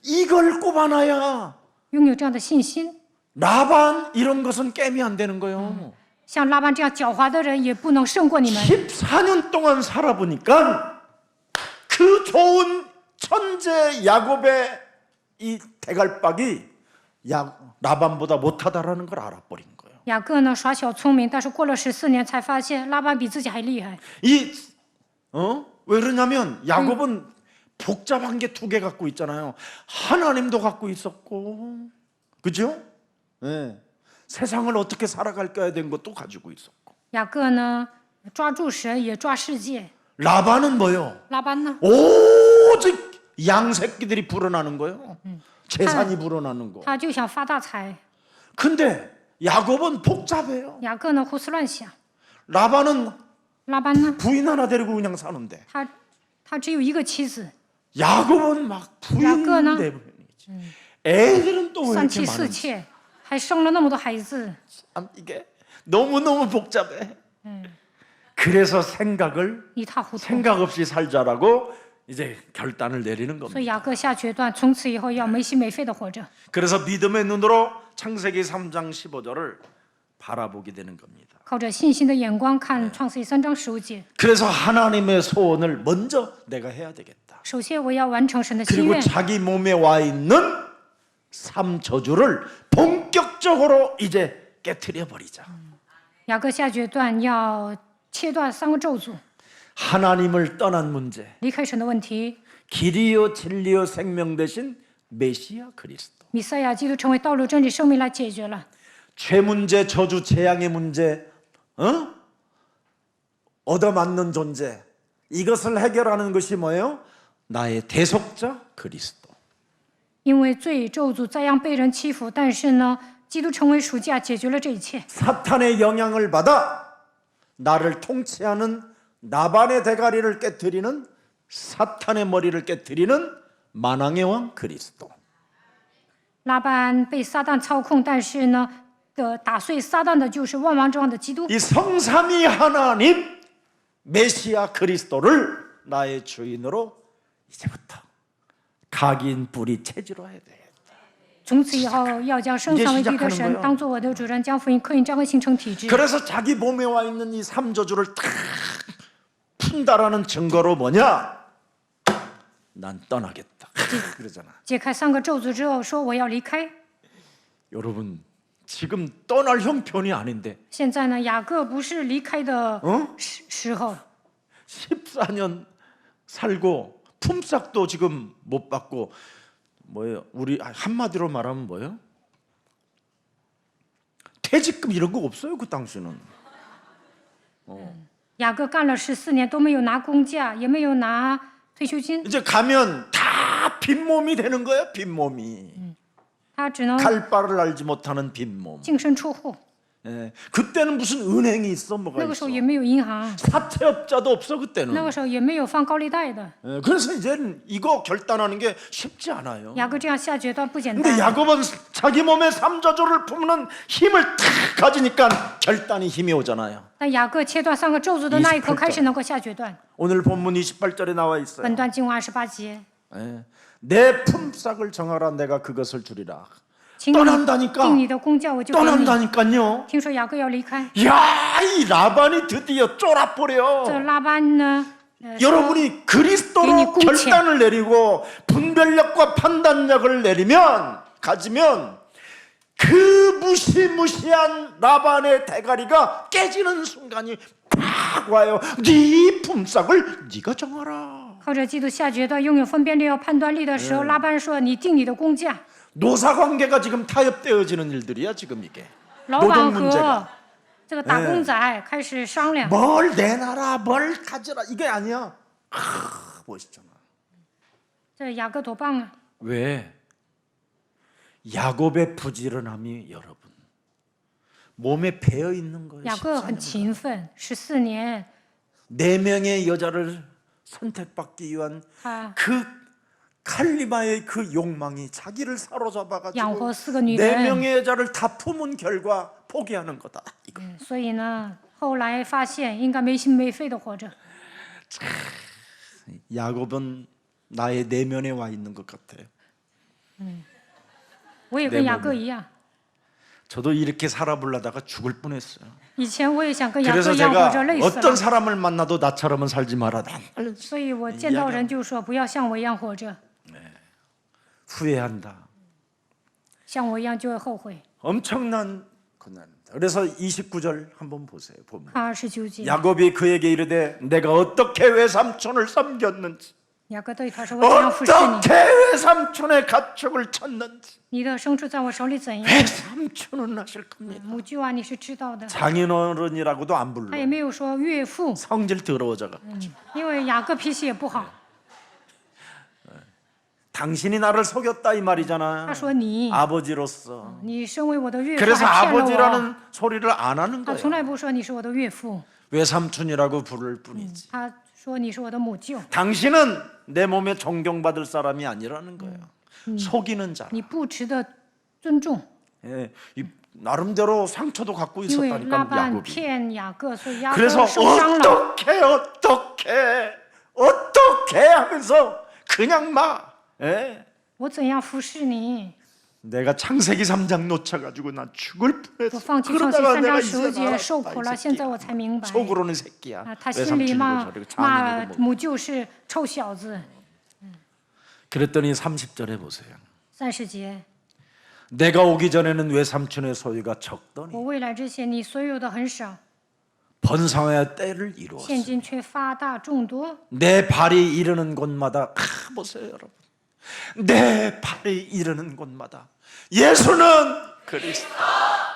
이걸 꼽아놔야 拥有这样的信心， 라반 이런 것은 깨면 안 되는 거예요. 像拉班这样狡猾的人也不能胜过你们。 14년 동안 살아보니까 그 좋은 천재 야곱의 이 대갈박이 라반보다 못하다라는 걸 알아버린 거예요. 雅各呢耍小聪明，但是过了14年才发现拉班比自己还厉害。 왜 그러냐면 야곱은 복잡한 게 두 개 갖고 있잖아요. 하나님도 갖고 있었고, 그죠? 네. 세상을 어떻게 살아갈까에 대한 것도 가지고 있었고. 雅各呢抓住神也抓世界， 라반은 뭐요? 拉班呢 오직 양 새끼들이 불어나는 거예요. 재산이 불어나는 거. 他就想发大财， 근데 야곱은 복잡해요. 雅各呢胡思乱想， 라반은 拉班呢 부인 하나 데리고 그냥 사는데 他只有一个妻子， 야곱은 막 부인 야곱은 대부분이지. 애들은 또 왜 三 이렇게 妻四 많은지. 妾，还生了那么多孩子。 참 이게 너무너무 복잡해. 그래서 생각을 一塌糊涂。 생각 없이 살자라고 이제 결단을 내리는 所 겁니다. 以雅各下决断，从此以后要没心没肺的活着。 그래서 믿음의 눈으로 창세기 3장 15절을 바라보게 되는 겁니다. 靠着信心的眼光看创世记3章15节。 그래서 하나님의 소원을 먼저 내가 해야 되겠다. 首先我要完成神的心 그리고 愿， 자기 몸에 와 있는 삼 저주를 본격적으로 이제 깨트려 버리자. 雅各下决断要切断3个咒诅， 하나님을 떠난 문제, 离开神的问题。 길이요 진리요 생명 대신 메시아 그리스도. 弥赛亚基督成为道路、真理、生命来解决了。 죄 문제, 저주, 재앙의 문제, 얻어맞는 존재, 이것을 해결하는 것이 뭐예요? 나의 대속자 그리스도. 因为罪、咒诅、灾殃被人欺负，但是呢，基督成为赎价，解决了这一切。 사탄의 영향을 받아 나를 통치하는 나반의 대가리를 깨뜨리는 사탄의 머리를 깨뜨리는 만왕의 왕 그리스도. 拉班被撒旦操控，但是呢，打碎撒旦的就是万王之王的基督。 이 성삼위 하나님 메시아 그리스도를 나의 주인으로 이제부터 각인 뿌리 체질로 해야 돼. 从此以后，要将生三位一体的神当做我的主人，将福音刻印、章和形成体制。 그래서 자기 몸에 와 있는 이 삼저주를 탁 푼다라는 증거로 뭐냐? 난 떠나겠다. 그러잖아. 解开3个咒诅之后，说我要离开。 여러분 지금 떠날 형편이 아닌데 现在呢，雅各不是离开的时候， 14년 살고 품삯도 지금 못 받고 뭐예요? 우리 한마디로 말하면 뭐예요? 퇴직금 이런 거 없어요 그 당시는. 雅各干了14年都没有拿工价，也没有拿退休金， 이제 가면 다 빈몸이 되는 거예요 빈몸이. 他只能 갈 바를 알지 못하는 빈몸. 净身出户。 예. 그때는 무슨 은행이 있어 뭐가 那个 있어. 时候也没有银行， 사채업자도 없어 那 그때는. 个时候也没有放高利贷的。 예. 그래서 이제는 이거 결단하는 게 쉽지 않아요. 雅各这样下决断不简 근데 单， 야곱은 자기 몸에 삼저주를 품는 힘을 탁 가지니까 결단이 힘이 오잖아요. 但雅各切断3个咒诅的那一刻开始能够下决断。 오늘 본문 28절에 나와 있어요. 本段经文28节， 예. 내 품삯을 정하라 내가 그것을 주리라. 请你 떠난다니까. 定你的工价，我就给你。 떠난다니까요. 听说雅各要离开， 야, 이 라반이 드디어 쫄아버려. 这拉班呢， 여러분이 그리스도로 괜히 꽁치. 결단을 내리고 분별력과 판단력을 내리면 가지면 그 무시무시한 라반의 대가리가 깨지는 순간이 팍 와요. 네 품삯을 네가 정하라. 靠着基督下决断，拥有分辨力、要判断力的时候，拉班说：“你定你的工价。 노사관계가 지금 타협되어지는 일들이야 지금 이게. 老板 노동 和 문제가 这个打工仔开始商量， 뭘 내놔라 뭘 가져라 이게 아니야. 멋있잖아. 这雅各多棒啊！ 왜? 야곱의 부지런함이 여러분 몸에 배어 있는 거예요. 雅各很勤奋，14年 4명의 여자를 선택받기 위한 他 그 칼리마의 그 욕망이 자기를 사로잡아가지고 养活4个女人， 4명의 여자를 다 품은 결과 포기하는 거다. 이거. 所以呢，后来发现应该没心没肺的活着。 야곱은 나의 내면에 와 있는 것 같아요. 我也跟雅各一样， 저도 이렇게 살아보려다가 죽을 뻔했어요. 以前我也想跟雅各 그래서 一样活 제가 着，累死 어떤 了。 사람을 만나도 나처럼은 살지 마라. 所以我见到人就说不要像我一样活着， 후회한다. 像我一样就会后悔。 엄청난 고난입니다. 그래서 29절 한번 보세요. 보면 29节， 야곱이 그에게 이르되 내가 어떻게 외삼촌을 섬겼는지 雅各对他说：“我怎样服侍你？ 어떻게 외삼촌의 가축을 쳤는지 你的牲畜在我手里怎样？ 외삼촌은 아실 겁니다. 母舅啊，你是知道的。 장인어른이라고도 안 他 불러. 也没有说岳父， 성질 더러워져가. 因为雅各脾气也不好。 당신이 나를 속였다 이 말이잖아. 他说你， 아버지로서. 你身为我的岳父 그래서 还骗了我。 아버지라는 소리를 안 하는 他 거예요. 从来不说你是我的岳父， 외삼촌이라고 부를 뿐이지. 他说你是我的母舅。 당신은 내 몸에 존경받을 사람이 아니라는 거예요. 속이는 자. 你不值得尊重， 예, 이 나름대로 상처도 갖고 因为 있었다니까 拉班 야곱이. 骗雅各，所以雅各 그래서 受伤了。 어떻게 하면서 그냥 막 예? 我怎样服侍你？ 내가 창세기 3장 놓쳐가지고 나 죽을 我 뻔했어. 放弃创世 그러다가 3 내가 章 이제 10节 알았다, 受苦了， 이 现在 새끼야. 我才明白。 속으로는 새끼야. 啊，他心里 외삼촌이고 骂 저리고 骂 장인이고 뭐. 母舅是臭小子。 그랬더니 30절에 보세요. 30节， 내가 오기 전에는 외삼촌의 소유가 적더니 我未来之前，你所有的很少， 번성하여 때를 이루었어. 现今却发大众多。 내 발이 이르는 곳마다 보세요 여러분. 내 발이 이르는 곳마다 예수는 그리스도.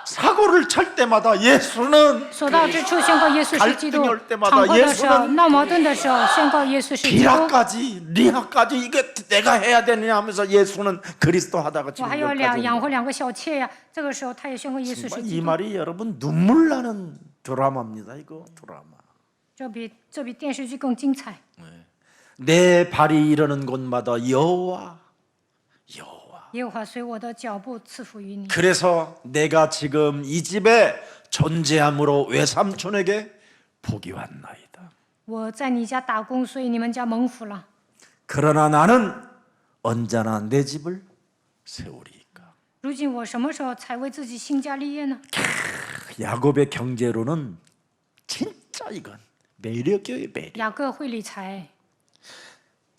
사고를 칠 때마다 예수는 所到之处宣告耶稣是基督 갈등이 올 ， 때마다 场合的时候 예수는 闹矛盾的时候宣告耶稣是基督。 비라까지 리하까지 이게 내가 해야 되느냐 하면서 예수는 그리스도 하다가 我 지금 还要 여기까지 养 온 活 거예요. 2个小妾呀，这个时候他也宣告耶稣是 정말 基 이 督。 말이 여러분 눈물 나는 드라마입니다. 이거 드라마. 这比电视剧更精彩。 내 발이 이르는 곳마다 여호와. 耶和华随我的脚步赐福于你。 그래서 내가 지금 이 집에 존재함으로 외삼촌에게 복이 왔나이다. 我在你家打工，所以你们家蒙福了。 그러나 나는 언제나 내 집을 세우리이까. 如今我什么时候才为自己兴家立业呢？ 야곱의 경제로는 진짜 이건 매력이에요, 매력. 雅各会理财，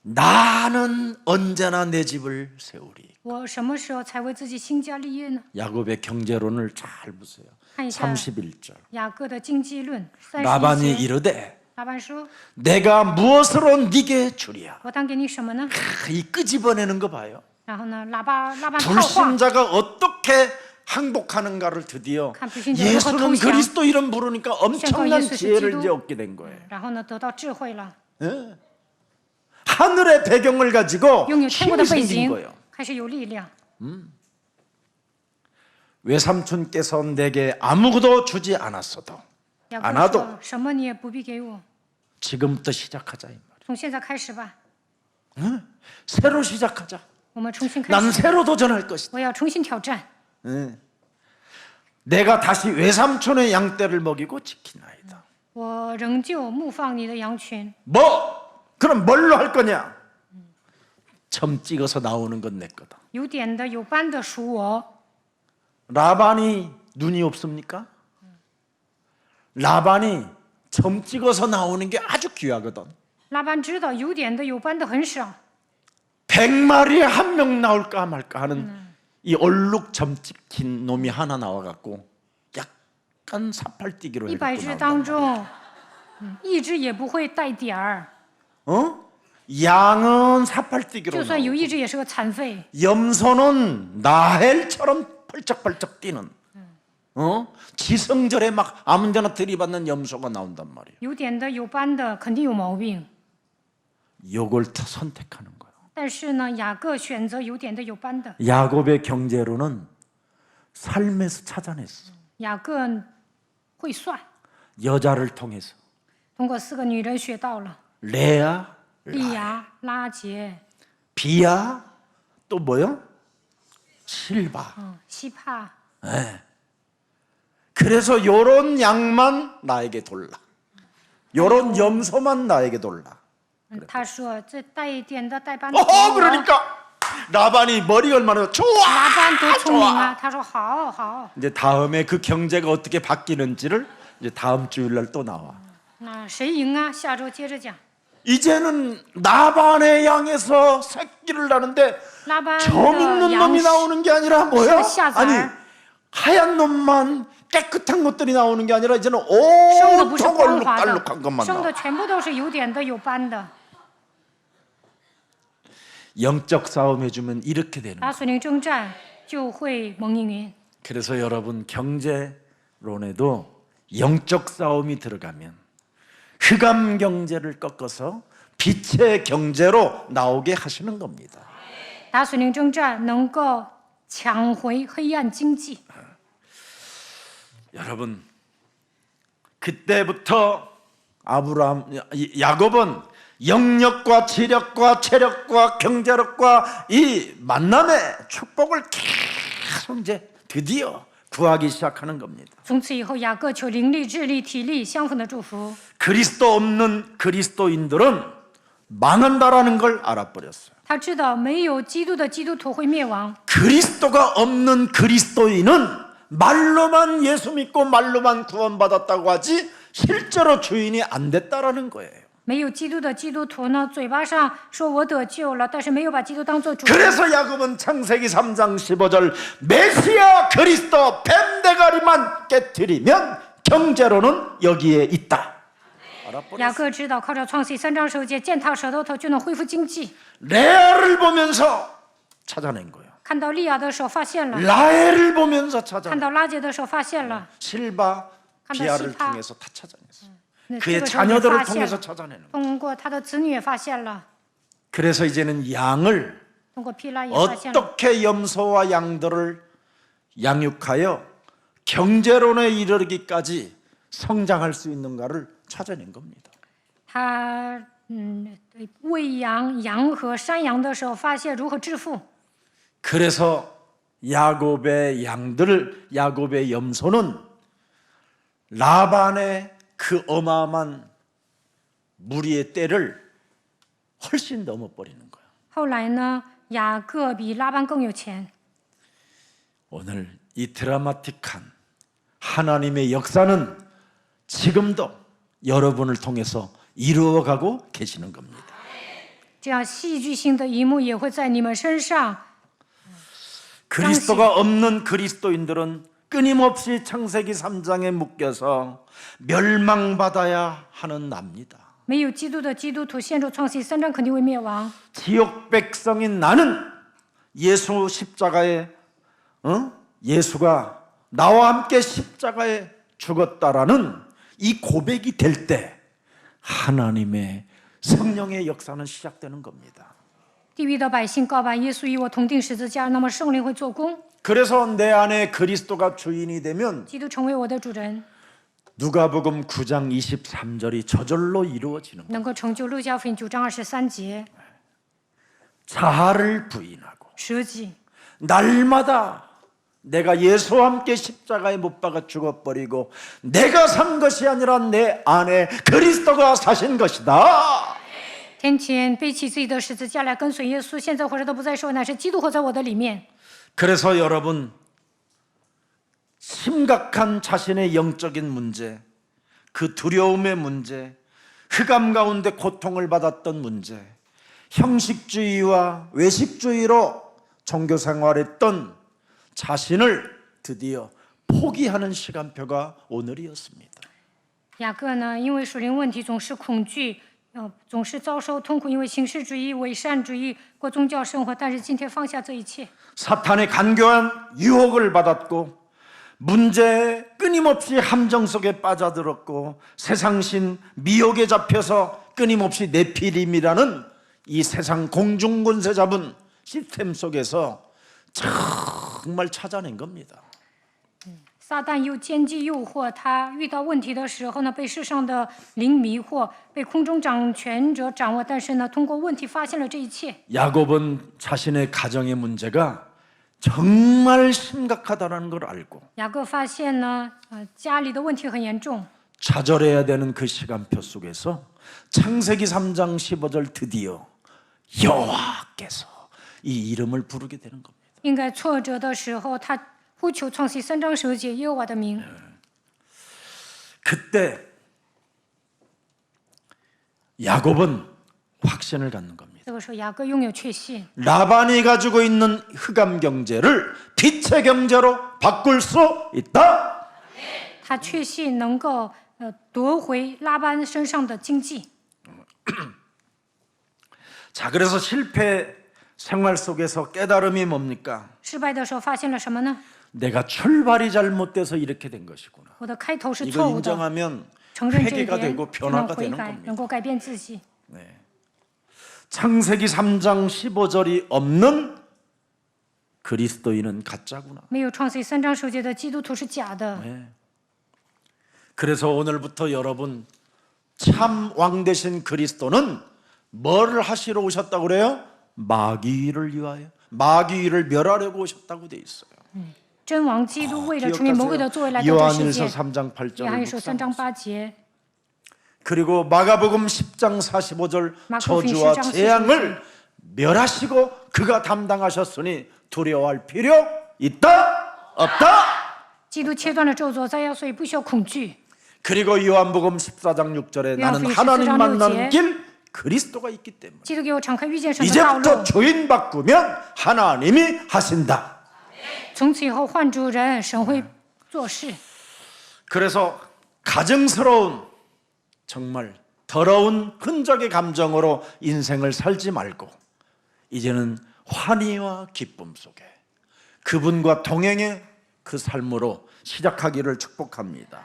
나는 언제나 내 집을 세우리. 我什么时候才为自己兴家立业呢？ 야곱의 경제론을 잘 보세요. 看一下 31절. 雅各的经济论라반이 31节。 이르되 拉班说 내가 무엇으로 네게 주리야. 我当给你什么呢？ 이 끄집어내는 거 봐요. 然后呢，拉班套话， 불신자가 어떻게 항복하는가를 드디어 看불신자가 예수는 통상. 그리스도 이름 부르니까 엄청난 예수 지혜를 기도. 이제 얻게 된 거예요. 然后呢，得到智慧了， 예? 하늘의 배경을 가지고 拥有天国的 힘이 背 생긴 景 거예요. ，开始有力量。 외삼촌께서 내게 아무것도 주지 않았어도 雅 안 各 와도 说：“什么你也不必给我， 지금부터 시작하자 이 말. 从现在开始吧， 새로 시작하자. 我们重新开 난 始。 새로 도전할 것이다. 我要重新挑战。 예. 내가 다시 외삼촌의 양떼를 먹이고 지키나이다. 我仍旧牧放你的羊群。 그럼 뭘로 할 거냐? 점 찍어서 나오는 건 내 거다. 有点的、有斑的属我。 라반이 눈이 없습니까? 라반이 점 찍어서 나오는 게 아주 귀하거든. 拉班知道有点的、有斑的很少， 100마리에 한 명 나올까 말까 하는 이 얼룩 점 찍힌 놈이 하나 나와갖고 약간 사팔뛰기로 100 해갖고 只 나온단 当中，一只也不会带点儿， 양은 사팔뛰기로 就算有 나오고 一只也是个残废。 염소는 나헬처럼 펄쩍펄쩍 뛰는 지성절에 막 아무데나 들이받는 염소가 나온단 말이에요. 有点的、有斑的肯定有毛病， 요걸 더 선택하는 거예요. 但是呢，雅各选择有点的、有斑的。 야곱의 경제로는 삶에서 찾아냈어. 雅各会算， 여자를 통해서 通过4个女人学到了 레아, 利亚、拉结、 비야, 또 뭐요? 실바. 希帕。 그래서 요런 양만 나에게 돌라. 요런 염소만 나에게 돌라. 他说这带一点的带斑的给我。 그러니까 라반이 머리 얼마나 좋아. 拉班多聪明啊！他说好好。 이제 다음에 그 경제가 어떻게 바뀌는지를 이제 다음 주일날 또 나와. 那谁赢啊？下周接着讲。 이제는 나반의 양에서 새끼를 낳는데 拉班 정 的 있는 羊 놈이 나오는 게 아니라 뭐야? 샤잘. 아니 하얀 놈만 깨끗한 것들이 나오는 게 아니라 이제는 生的不是 온통 光滑 얼룩달룩한 的， 것만 生 나와. 的全部都是有点的、有斑的。 영적 싸움 해주면 이렇게 되는 打 거예요. 属灵征战就会蒙应允。 그래서 여러분 경제론에도 영적 싸움이 들어가면 흑암 경제를 꺾어서 빛의 경제로 나오게 하시는 겁니다. 打属灵征战能够抢回黑暗经济。 여러분 그때부터 야곱은 영력과 지력과 체력과 경제력과 이 만남의 축복을 계속 이제 드디어 구하기 시작하는 겁니다. 从此以后，雅各求灵力、智力、体力相逢的祝福。 그리스도 없는 그리스도인들은 망한다라는 걸 알아버렸어요. 他知道没有基督的基督徒会灭亡， 그리스도가 없는 그리스도인은 말로만 예수 믿고 말로만 구원받았다고 하지 실제로 주인이 안 됐다라는 거예요. 没有基督的基督徒呢，嘴巴上说我得救了，但是没有把基督当做主人。 그래서 야곱은 창세기 3장 15절 메시아 그리스도 뱀대가리만 깨트리면 경제로는 여기에 있다. 雅各知道靠着创世3章9节践踏舌头就能恢复经济。 레아를 보면서 찾아낸 거예요. 看到利亚的时候发现了， 라헬을 보면서 看 찾아낸 到拉结的时候发现了， 실바 비아를 실바. 통해서 다 찾아냈어요. 那这 그의 个时候也 자녀들을 发现 통해서 了， 찾아내는 거예요. 通过他的子女也发现了， 그래서 이제는 양을 通过皮拉也发现了。 어떻게 염소와 양들을 양육하여 경제론에 이르기까지 성장할 수 있는가를 찾아낸 겁니다. 他喂养羊和山羊的时候，发现如何致富。 그래서 야곱의 양들, 야곱의 염소는 라반의 그 어마어마한 무리의 때를 훨씬 넘어버리는 거예요. 后来呢，雅各比拉班更有钱。 오늘 이 드라마틱한 하나님의 역사는 지금도 여러분을 통해서 이루어가고 계시는 겁니다. 这样戏剧性的一幕也会在你们身上。 그리스도가 없는 그리스도인들은 끊임없이 창세기 3장에 묶여서 멸망받아야 하는 납니다. 没有基督的基督徒陷入创世3章肯定会灭亡。 지옥 백성인 나는 예수 십자가에 예수가 나와 함께 십자가에 죽었다라는 이 고백이 될 때 하나님의 성령의 역사는 시작되는 겁니다. 地狱的百姓告白耶稣与我同定十字架，那么圣灵会做工， 그래서 내 안에 그리스도가 주인이 되면 基督成为我的主人， 누가복음 9장 23절이 저절로 이루어지는 거예요. 能够成就路加福音9章23节， 자아를 부인하고 舍己， 날마다 내가 예수와 함께 십자가에 못 박아 죽어버리고 내가 산 것이 아니라 내 안에 그리스도가 사신 것이다. 天天背起自己的十字架来跟随耶稣，现在活着的不再是我，乃是基督活在我的里面。 그래서 여러분 심각한 자신의 영적인 문제, 그 두려움의 문제, 흑암 가운데 고통을 받았던 문제, 형식주의와 외식주의로 종교 생활했던 자신을 드디어 포기하는 시간표가 오늘이었습니다. 雅各呢，因为属灵问题总是恐惧，总是遭受痛苦，因为形式主义、伪善主义过宗教生活，但是今天放下这一切。 사탄의 간교한 유혹을 받았고 문제에 끊임없이 함정 속에 빠져들었고 세상신 미혹에 잡혀서 끊임없이 네피림이라는 이 세상 공중권세 잡은 시스템 속에서 정말 찾아낸 겁니다. 撒旦又奸计诱惑他，遇到问题的时候呢，被世上的灵迷惑，被空中掌权者掌握。但是呢，通过问题发现了这一切。 야곱은 자신의 가정의 문제가 정말 심각하다는 걸 알고 雅各发现呢，家里的问题很严重， 좌절해야 되는 그 시간표 속에서 창세기 3장 15절 드디어 여호와께서 이 이름을 부르게 되는 겁니다. 应该挫折的时候，他呼求创世3章10节耶和华的名。 그때 야곱은 확신을 갖는 겁니다. 这个时候，雅各拥有确信， 라반이 가지고 있는 흑암 경제를 빛의 경제로 바꿀 수 있다. 他确信能够夺回拉班身上的经济。 자, 그래서 실패 생활 속에서 깨달음이 뭡니까? 失败的时候发现了什么呢？ 내가 출발이 잘못돼서 이렇게 된 것이구나. 我的开头是 이거 错误的， 인정하면 承认这一 회개가 点， 되고 就能 변화가 悔 되는 改， 겁니다. 能够改变自己。 창세기 3장 15절이 없는 그리스도인은 가짜구나. 没有创世3章10节的基督徒是假的。 그래서 오늘부터 여러분 참 왕 되신 그리스도는 뭘 하시러 오셨다고 그래요? 마귀를 위하여 마귀를 멸하려고 오셨다고 돼 있어요. 真王基督为了除灭魔鬼的作为来到这世 요한일서 界。 3장 约翰一书 8절 3章8节， 그리고 마가복음 10장 45절 마가복음 저주와 10장 재앙을 멸하시고 그가 담당하셨으니 두려워할 필요 있다? 없다? 基督切断了咒诅灾殃，所以不需要恐惧。 그리고 요한복음 14장 6절에 나는 요한복음 하나님 14장 만나는 6절. 길 그리스도가 있기 때문에 基督给我敞开遇见神的道 이제부터 路。 주인 바꾸면 하나님이 하신다. 从此以后换主人，神会做事。 그래서 가증스러운 정말 더러운 흔적의 감정으로 인생을 살지 말고 이제는 환희와 기쁨 속에 그분과 동행의 그 삶으로 시작하기를 축복합니다.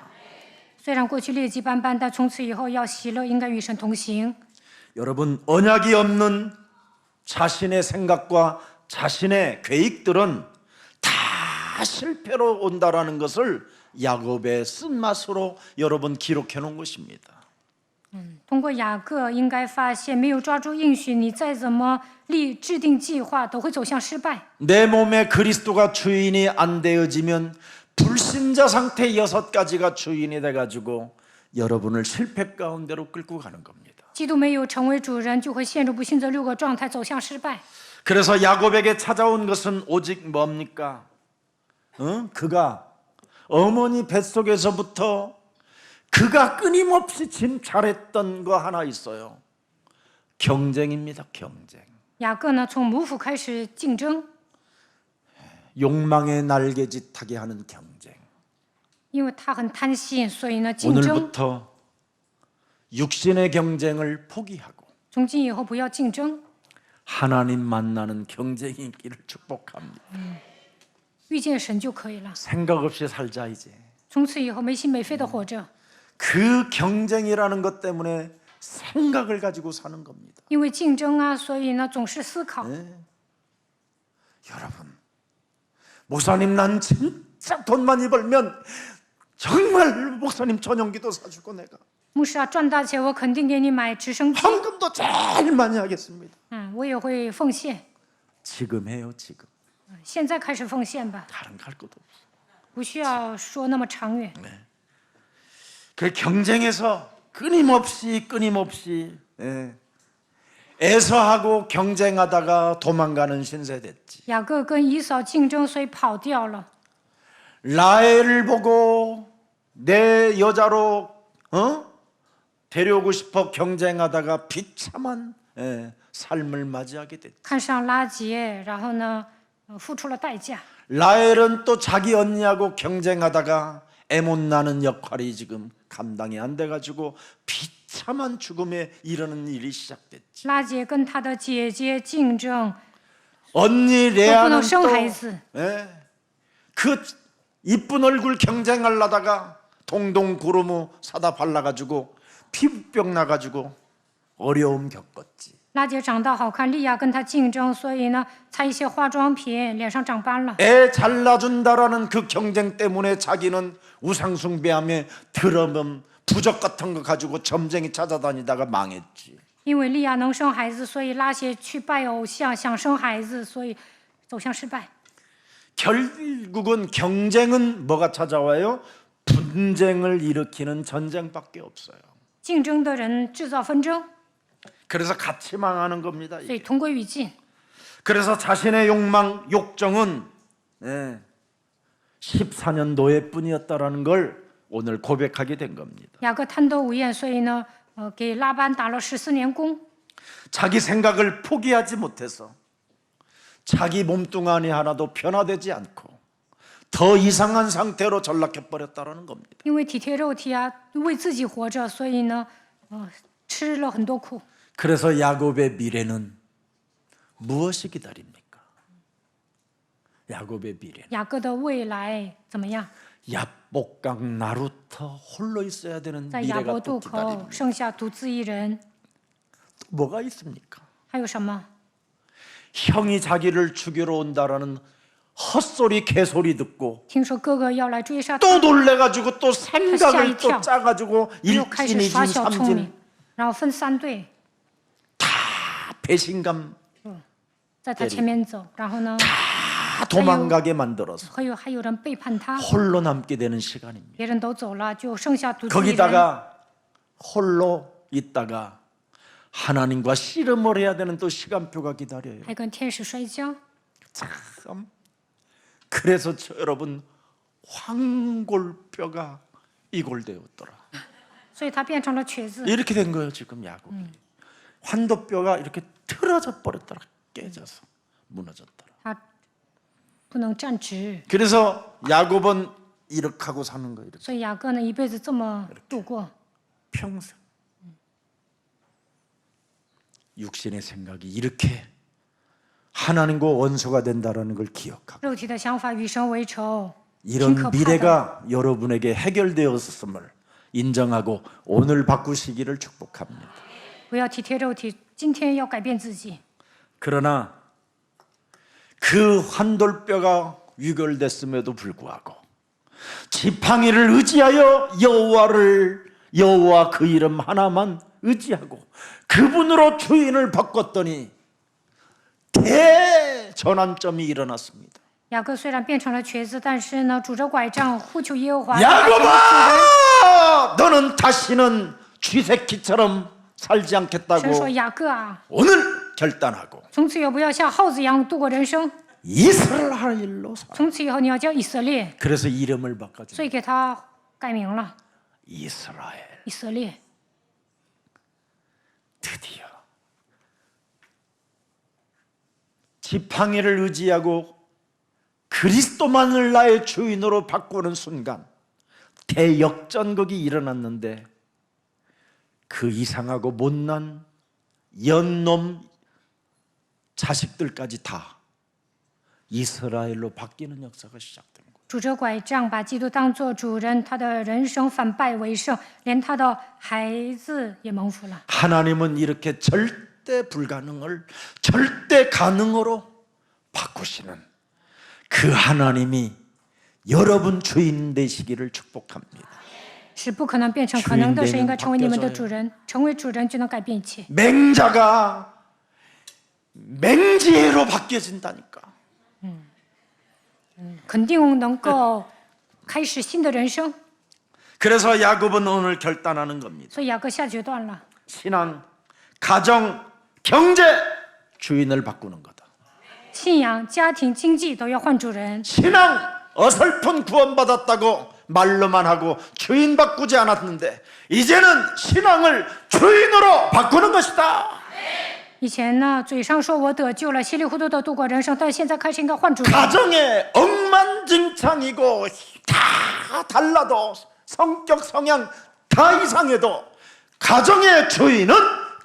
虽然过去劣迹斑斑，但从此以后要喜乐，应该与神同行。 여러분 언약이 없는 자신의 생각과 자신의 계획들은 다 실패로 온다라는 것을 야곱의 쓴맛으로 여러분 기록해 놓은 것입니다. 通过雅各应该发现，没有抓住应许，你再怎么制定计划，都会走向失败。 내 몸에 그리스도가 주인이 안 되어지면 불신자 상태 6가지가 주인이 돼가지고 여러분을 실패 가운데로 끌고 가는 겁니다. 基督没有成为主人，就会陷入不幸这6个状态，走向失败。 그래서 야곱에게 찾아온 것은 오직 뭡니까? 그가 어머니 뱃속에서부터 그가 끊임없이 진찰했던 거 하나 있어요. 경쟁입니다. 경쟁. 雅各呢，从母腹开始竞争， 욕망의 날개짓하게 하는 경쟁. 因为他很贪心，所以呢，竞争。 오늘부터 육신의 경쟁을 포기하고 从今以后不要竞争， 하나님 만나는 경쟁이 있기를 축복합니다. 遇见神就可以了。 생각 없이 살자 이제. 从此以后没心没肺的活着， 그 경쟁이라는 것 때문에 생각을 가지고 사는 겁니다. 因为竞争啊，所以呢总是思考。 여러분, 목사님 난 진짜 돈 많이 벌면 정말 목사님 전용기도 사주고 내가 牧师啊，赚大钱我肯定给你买直升机， 헌금도 제일 많이 하겠습니다. 我也会奉献。 지금 해요 지금. 现在开始奉献吧， 다른 갈 것도 없어. 不需要说那么长远。 그 경쟁에서 끊임없이 애서하고 경쟁하다가 도망가는 신세 됐지. 雅各跟以扫竞争，所以跑掉了。 라헬을 보고 내 여자로 데려오고 싶어 경쟁하다가 비참한 삶을 맞이하게 됐지. 看上拉结，然后呢，付出了代价。 라헬은 또 자기 언니하고 경쟁하다가 애못 나는 역할이 지금 감당이 안 돼가지고 비참한 죽음에 이르는 일이 시작됐지. 拉结跟她的姐姐竞争， 언니 都不 레아는 能生孩 또 子。 그 이쁜 얼굴 경쟁하려다가 동동 구르무 사다 발라가지고 피부병 나가지고 어려움 겪었지. 拉结长得好看，利亚跟他竞争，所以呢，擦一些化妆品，脸上长斑了。 애 잘나준다라는 그 경쟁 때문에 자기는 우상숭배하며 드러름 부적 같은 거 가지고 점쟁이 찾아다니다가 망했지. 因为利亚能生孩子，所以拉结去拜偶像，想生孩子，所以走向失败。 결국은 경쟁은 뭐가 찾아와요? 분쟁을 일으키는 전쟁밖에 없어요. 竞争的人制造纷争， 그래서 같이 망하는 겁니다. 所以同归于尽。 그래서 자신의 욕망, 욕정은 14년 노예뿐이었다라는 걸 오늘 고백하게 된 겁니다. 雅各贪得无厌，所以呢，给拉班打了14年工。 자기 생각을 포기하지 못해서 자기 몸뚱아니 하나도 변화되지 않고 더 이상한 상태로 전락해 버렸다라는 겁니다. 因为体贴肉体啊，为自己活着，所以呢，吃了很多苦。 그래서 야곱의 미래는 무엇이 기다립니까? 야곱의 미래는 雅各的未来怎么样？ 야복강 나루터 홀로 있어야 되는 在雅伯 미래가 渡 또 口 기다립니다. 剩下独自一人， 뭐가 있습니까? 还有什么？ 형이 자기를 죽이러 온다라는 헛소리 개소리 듣고 听说哥哥要来追杀他， 또 놀래가지고 또 생각을 또 吓一跳. 짜가지고 又开始 일진, 耍 이진, 小聪 삼진 明，然后分3队 다 배신감 在他前面走，然后呢， 다 도망가게 만들어서 还有人背叛他， 홀로 남게 되는 시간입니다. 别人都走了，就剩下独自一人。 거기다가 홀로 있다가 하나님과 씨름을 해야 되는 또 시간표가 기다려요. 还跟天使摔跤， 참. 그래서 여러분 황골뼈가 이골되었더라. 所以他变成了瘸子。 이렇게 된 거예요 지금 야곱이. 환도뼈가 이렇게 틀어져 버렸더라. 깨져서 무너졌더라. 他不能站直， 그래서 야곱은 이렇게 하고 사는 거예요. 이렇게. 所以雅各呢一辈子这么度过。 평생. 육신의 생각이 이렇게 하나님과 원수가 된다라는 걸 기억하고 肉体的想法与神为仇，挺 이런 可怕的。 미래가 여러분에게 해결되었음을 인정하고 오늘 바꾸시기를 축복합니다. 不要体贴肉体，今天要改变自己。 그러나 그 환돌뼈가 위결됐음에도 불구하고 지팡이를 의지하여 여호와 그 이름 하나만 의지하고 그분으로 주인을 바꿨더니 대전환점이 일어났습니다. 雅各虽然变成了瘸子，但是呢，拄着拐杖呼求耶和华。他把 야곱아, 너는 다시는 쥐새끼처럼 살지 神说 않겠다고 雅各啊， 오늘 결단하고 从此以后不要像耗子一样度过人生， 이스라엘로 살아. 从此以后你要叫以色列， 그래서 이름을 바꿔줘. 所以给他改名了 이스라엘. 以色列。 드디어 지팡이를 의지하고 그리스도만을 나의 주인으로 바꾸는 순간 대역전극이 일어났는데 그 이상하고 못난 연놈 자식들까지 다 이스라엘로 바뀌는 역사가 시작된 거예요. 拄着拐杖把基督当作主人，他的人生反败为胜，连他的孩子也蒙福了。 하나님은 이렇게 절대 불가능을 절대 가능으로 바꾸시는 그 하나님이 여러분 주인 되시기를 축복합니다. 使不可能变成可能的事，应该成为你们的主人。成为主人就能改变一切。 맹자가 맹지혜로 바뀌어진다니까. 肯定能够开始新的人生。 그래서 야곱은 오늘 결단하는 겁니다. 所以雅各下决断了， 신앙, 가정, 경제 주인을 바꾸는 거다. 信仰、家庭、经济都要换主人。 신앙 어설픈 구원받았다고 말로만 하고 주인 바꾸지 않았는데 이제는 신앙을 주인으로 바꾸는 것이다. 以前呢，嘴上说我得救了，稀里糊涂的度过人生，但现在开始应该换主人。 가정에 엉망진창이고 다 달라도 성격 성향 다 이상해도 가정의 주인은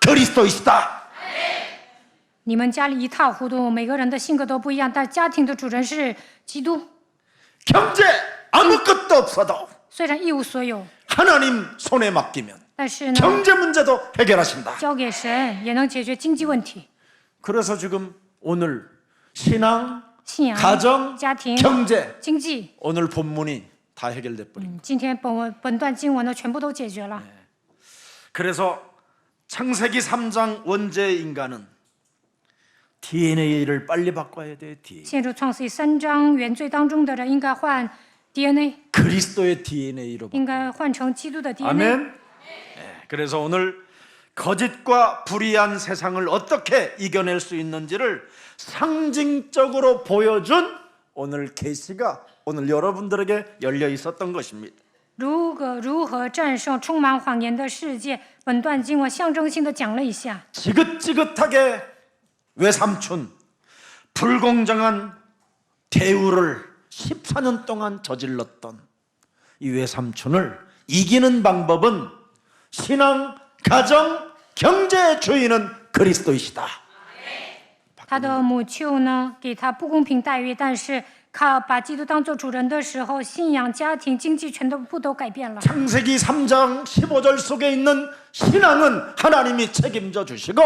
그리스도이시다. 你们家里一塌糊涂，每个人的性格都不一样，但家庭的主人是基督。 경제 아무것도 없어도 虽然一无所有， 하나님 손에 맡기면 但是呢， 경제 문제도 해결하신다. 交给神也能解决经济问题。 그래서 지금 오늘 신앙, 信仰、 가정, 家庭、 경제 经济， 오늘 본문이 다 해결돼 버린. 今天本段经文呢全部都解决了。 그래서 창세기 3장 원죄의 인간은 DNA를 빨리 바꿔야 돼. DNA. 陷入创世记3章原罪当中的人，应该换 DNA， 그리스도의 DNA로. 应该换成基督的 DNA。 아멘. 네, 그래서 오늘 거짓과 불의한 세상을 어떻게 이겨낼 수 있는지를 상징적으로 보여준 오늘 계시가 오늘 여러분들에게 열려 있었던 것입니다. 如何战胜充满谎言的世界？本段经文象征性的讲了一下。 지긋지긋하게 외삼촌 불공정한 대우를 14년 동안 저질렀던 이 외삼촌을 이기는 방법은 신앙, 가정, 경제의 주인은 그리스도이시다. 他的母舅呢，给他不公平待遇，但是把基督当做主人的时候，信仰、家庭、经济全都改变了。 창세기 3장 15절 속에 있는 신앙은 하나님이 책임져 주시고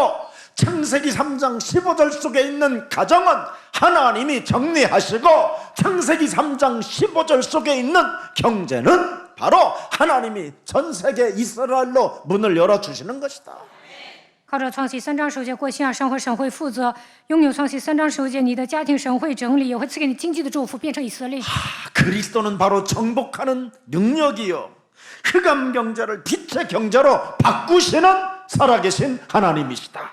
창세기 3장 15절 속에 있는 가정은 하나님이 정리하시고 창세기 3장 15절 속에 있는 경제는 바로 하나님이 전 세계 이스라엘로 문을 열어주시는 것이다. 靠着创世3章首节过信仰生活，神会负责拥有创世3章首节，你的家庭神会整理，也会赐给你经济的祝福，变成以色列。 그리스도는 바로 정복하는 능력이요 흑암 경제를 빛의 경제로 바꾸시는 살아계신 하나님이시다.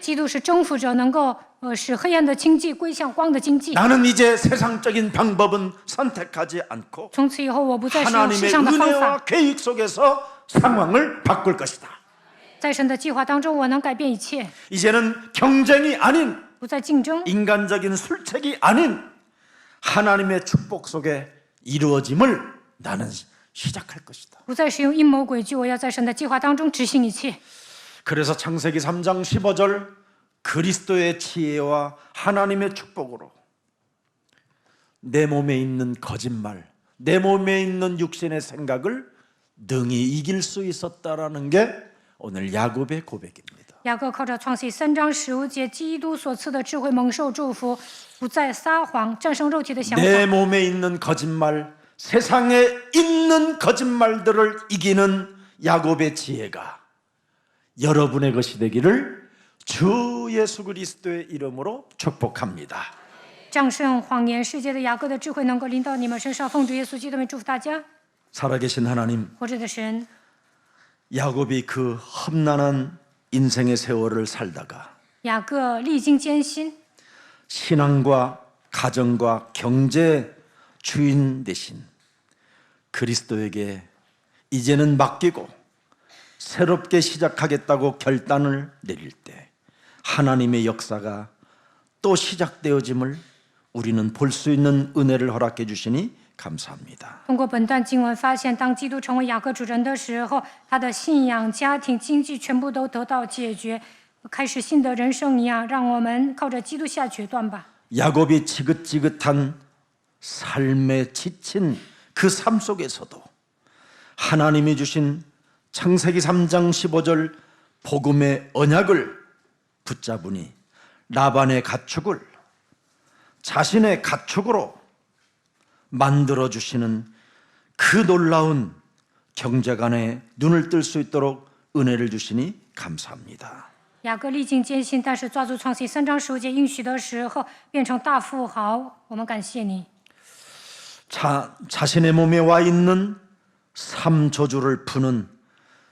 基督是征服者，能够使黑暗的经济归向光的经济。 나는 이제 세상적인 방법은 선택하지 않고 从此以后，我不再使用世 하나님의 上的方 은혜와 法， 계획 속에서 상황을 바꿀 것이다. 在神的计划当中，我能改变一切， 이제는 경쟁이 아닌 不再竞争， 인간적인 술책이 아닌 하나님의 축복 속에 이루어짐을 나는 시작할 것이다. 不再使用阴谋诡计，我要在神的计划当中执行一切。 그래서 창세기 3장 15절 그리스도의 지혜와 하나님의 축복으로 내 몸에 있는 거짓말, 내 몸에 있는 육신의 생각을 능히 이길 수 있었다라는 게 오늘 야곱의 고백입니다. 雅各靠着创世记3章15节，基督所赐的智慧蒙受祝福，不再撒谎，战胜肉体的想 내 法。 몸에 있는 거짓말, 세상에 있는 거짓말들을 이기는 야곱의 지혜가 여러분의 것이 되기를 주 예수 그리스도의 이름으로 축복합니다. 战胜谎言世界的雅各的智慧能够临到你们身上，奉主耶稣基督的名祝福大家。 살아계신 하나님, 活着的神， 야곱이 그 험난한 인생의 세월을 살다가 雅各历经艰辛， 신앙과 가정과 경제 주인 대신 그리스도에게 이제는 맡기고 새롭게 시작하겠다고 결단을 내릴 때 하나님의 역사가 또 시작되어짐을 우리는 볼 수 있는 은혜를 허락해 주시니 감사합니다. 通过本段经文发现，当基督成为雅各主人的时候，他的信仰、家庭、经济全部都得到解决，开始新的人生一样。让我们靠着基督下决断吧。 야곱이 지긋지긋한 삶에 지친 그 삶 속에서도 하나님이 주신 창세기 3장 15절 복음의 언약을 붙잡으니 라반의 가축을 자신의 가축으로 만들어 주시는 그 놀라운 경제관에 눈을 뜰 수 있도록 은혜를 주시니 감사합니다. 雅各历经艰辛，但是抓住创世记3章15节应许的时候，变成大富豪。我们感谢你。 자신의 몸에 와 있는 삼조주를 푸는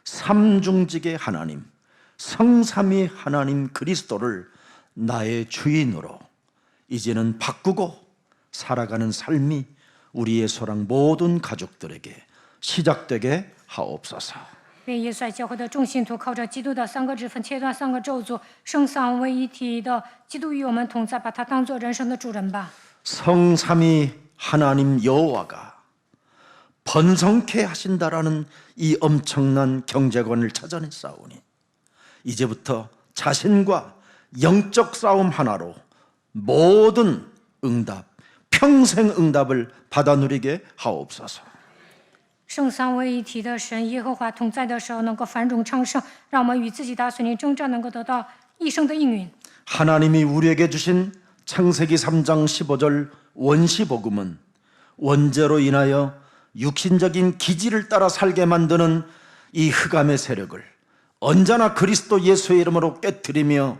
삼중직의 하나님, 성삼위 하나님 그리스도를 나의 주인으로 이제는 바꾸고 살아가는 삶이 우리의 소랑 모든 가족들에게 시작되게 하옵소서. 愿耶稣爱教会的众信徒靠着基督的3个职分切断3个咒诅，圣丧为一体的基督与我们同在，把他当作人生的主人吧。 성삼위 하나님 여호와가 번성케 하신다라는 이 엄청난 경제관을 찾아냈사오니 이제부터 자신과 영적 싸움 하나로 모든 응답, 평생 응답을 받아 누리게 하옵소서. 圣三位一体的神耶和华同在的时候，能够繁荣昌盛，让我们与自己大孙女征战，能够得到一生的应允。 하나님이 우리에게 주신 창세기 3장 15절 원시복음은 원죄로 인하여 육신적인 기질을 따라 살게 만드는 이 흑암의 세력을 언제나 그리스도 예수의 이름으로 깨뜨리며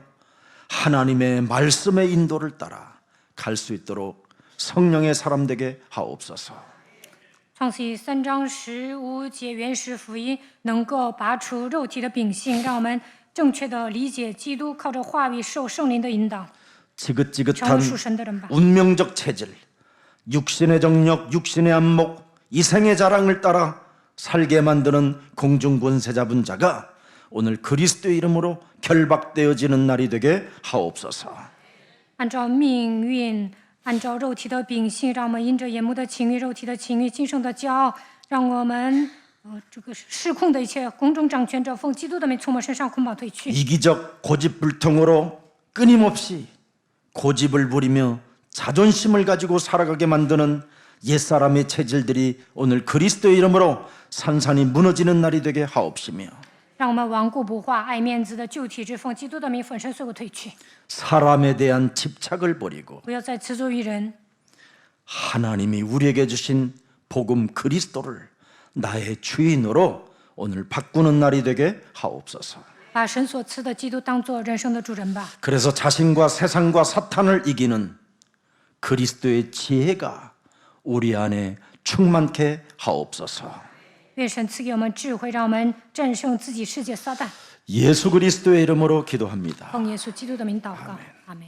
하나님의 말씀의 인도를 따라 갈 수 있도록 성령의 사람 되게 하옵소서. 创启3章15节原始福音能够拔除肉体的秉性，让我们正确的理解基督，靠着话语受圣灵的引导， 지긋지긋한 成为属神的人吧。 운명적 체질, 육신의 정력, 육신의 안목, 이생의 자랑을 따라 살게 만드는 공중권세 잡은 자가 오늘 그리스도의 이름으로 결박되어지는 날이 되게 하옵소서. 按照命运，按照肉体的秉性，让我们因着眼目的情欲、肉体的情欲、今生的骄傲，让我们这个失控的一切公众掌权者奉基督的名从我们身上捆绑退去。 이기적 고집불통으로 끊임없이 고집을 부리며 자존심을 가지고 살아가게 만드는 옛사람의 체질들이 오늘 그리스도의 이름으로 산산이 무너지는 날이 되게 하옵시며 让我们顽固不化、爱面子的旧体质奉基督的名粉身碎骨退去， 사람에 대한 집착을 버리고 不要再执着于人， 하나님이 우리에게 주신 복음 그리스도를 나의 주인으로 오늘 바꾸는 날이 되게 하옵소서. 把神所赐的基督当作人生的主人吧。 그래서 자신과 세상과 사탄을 이기는 그리스도의 지혜가 우리 안에 충만케 하옵소서. 愿神赐给我们智慧，让我们战胜自己世界撒旦。 예수 그리스도의 이름으로 기도합니다. 奉耶稣基督的名祷告，阿门。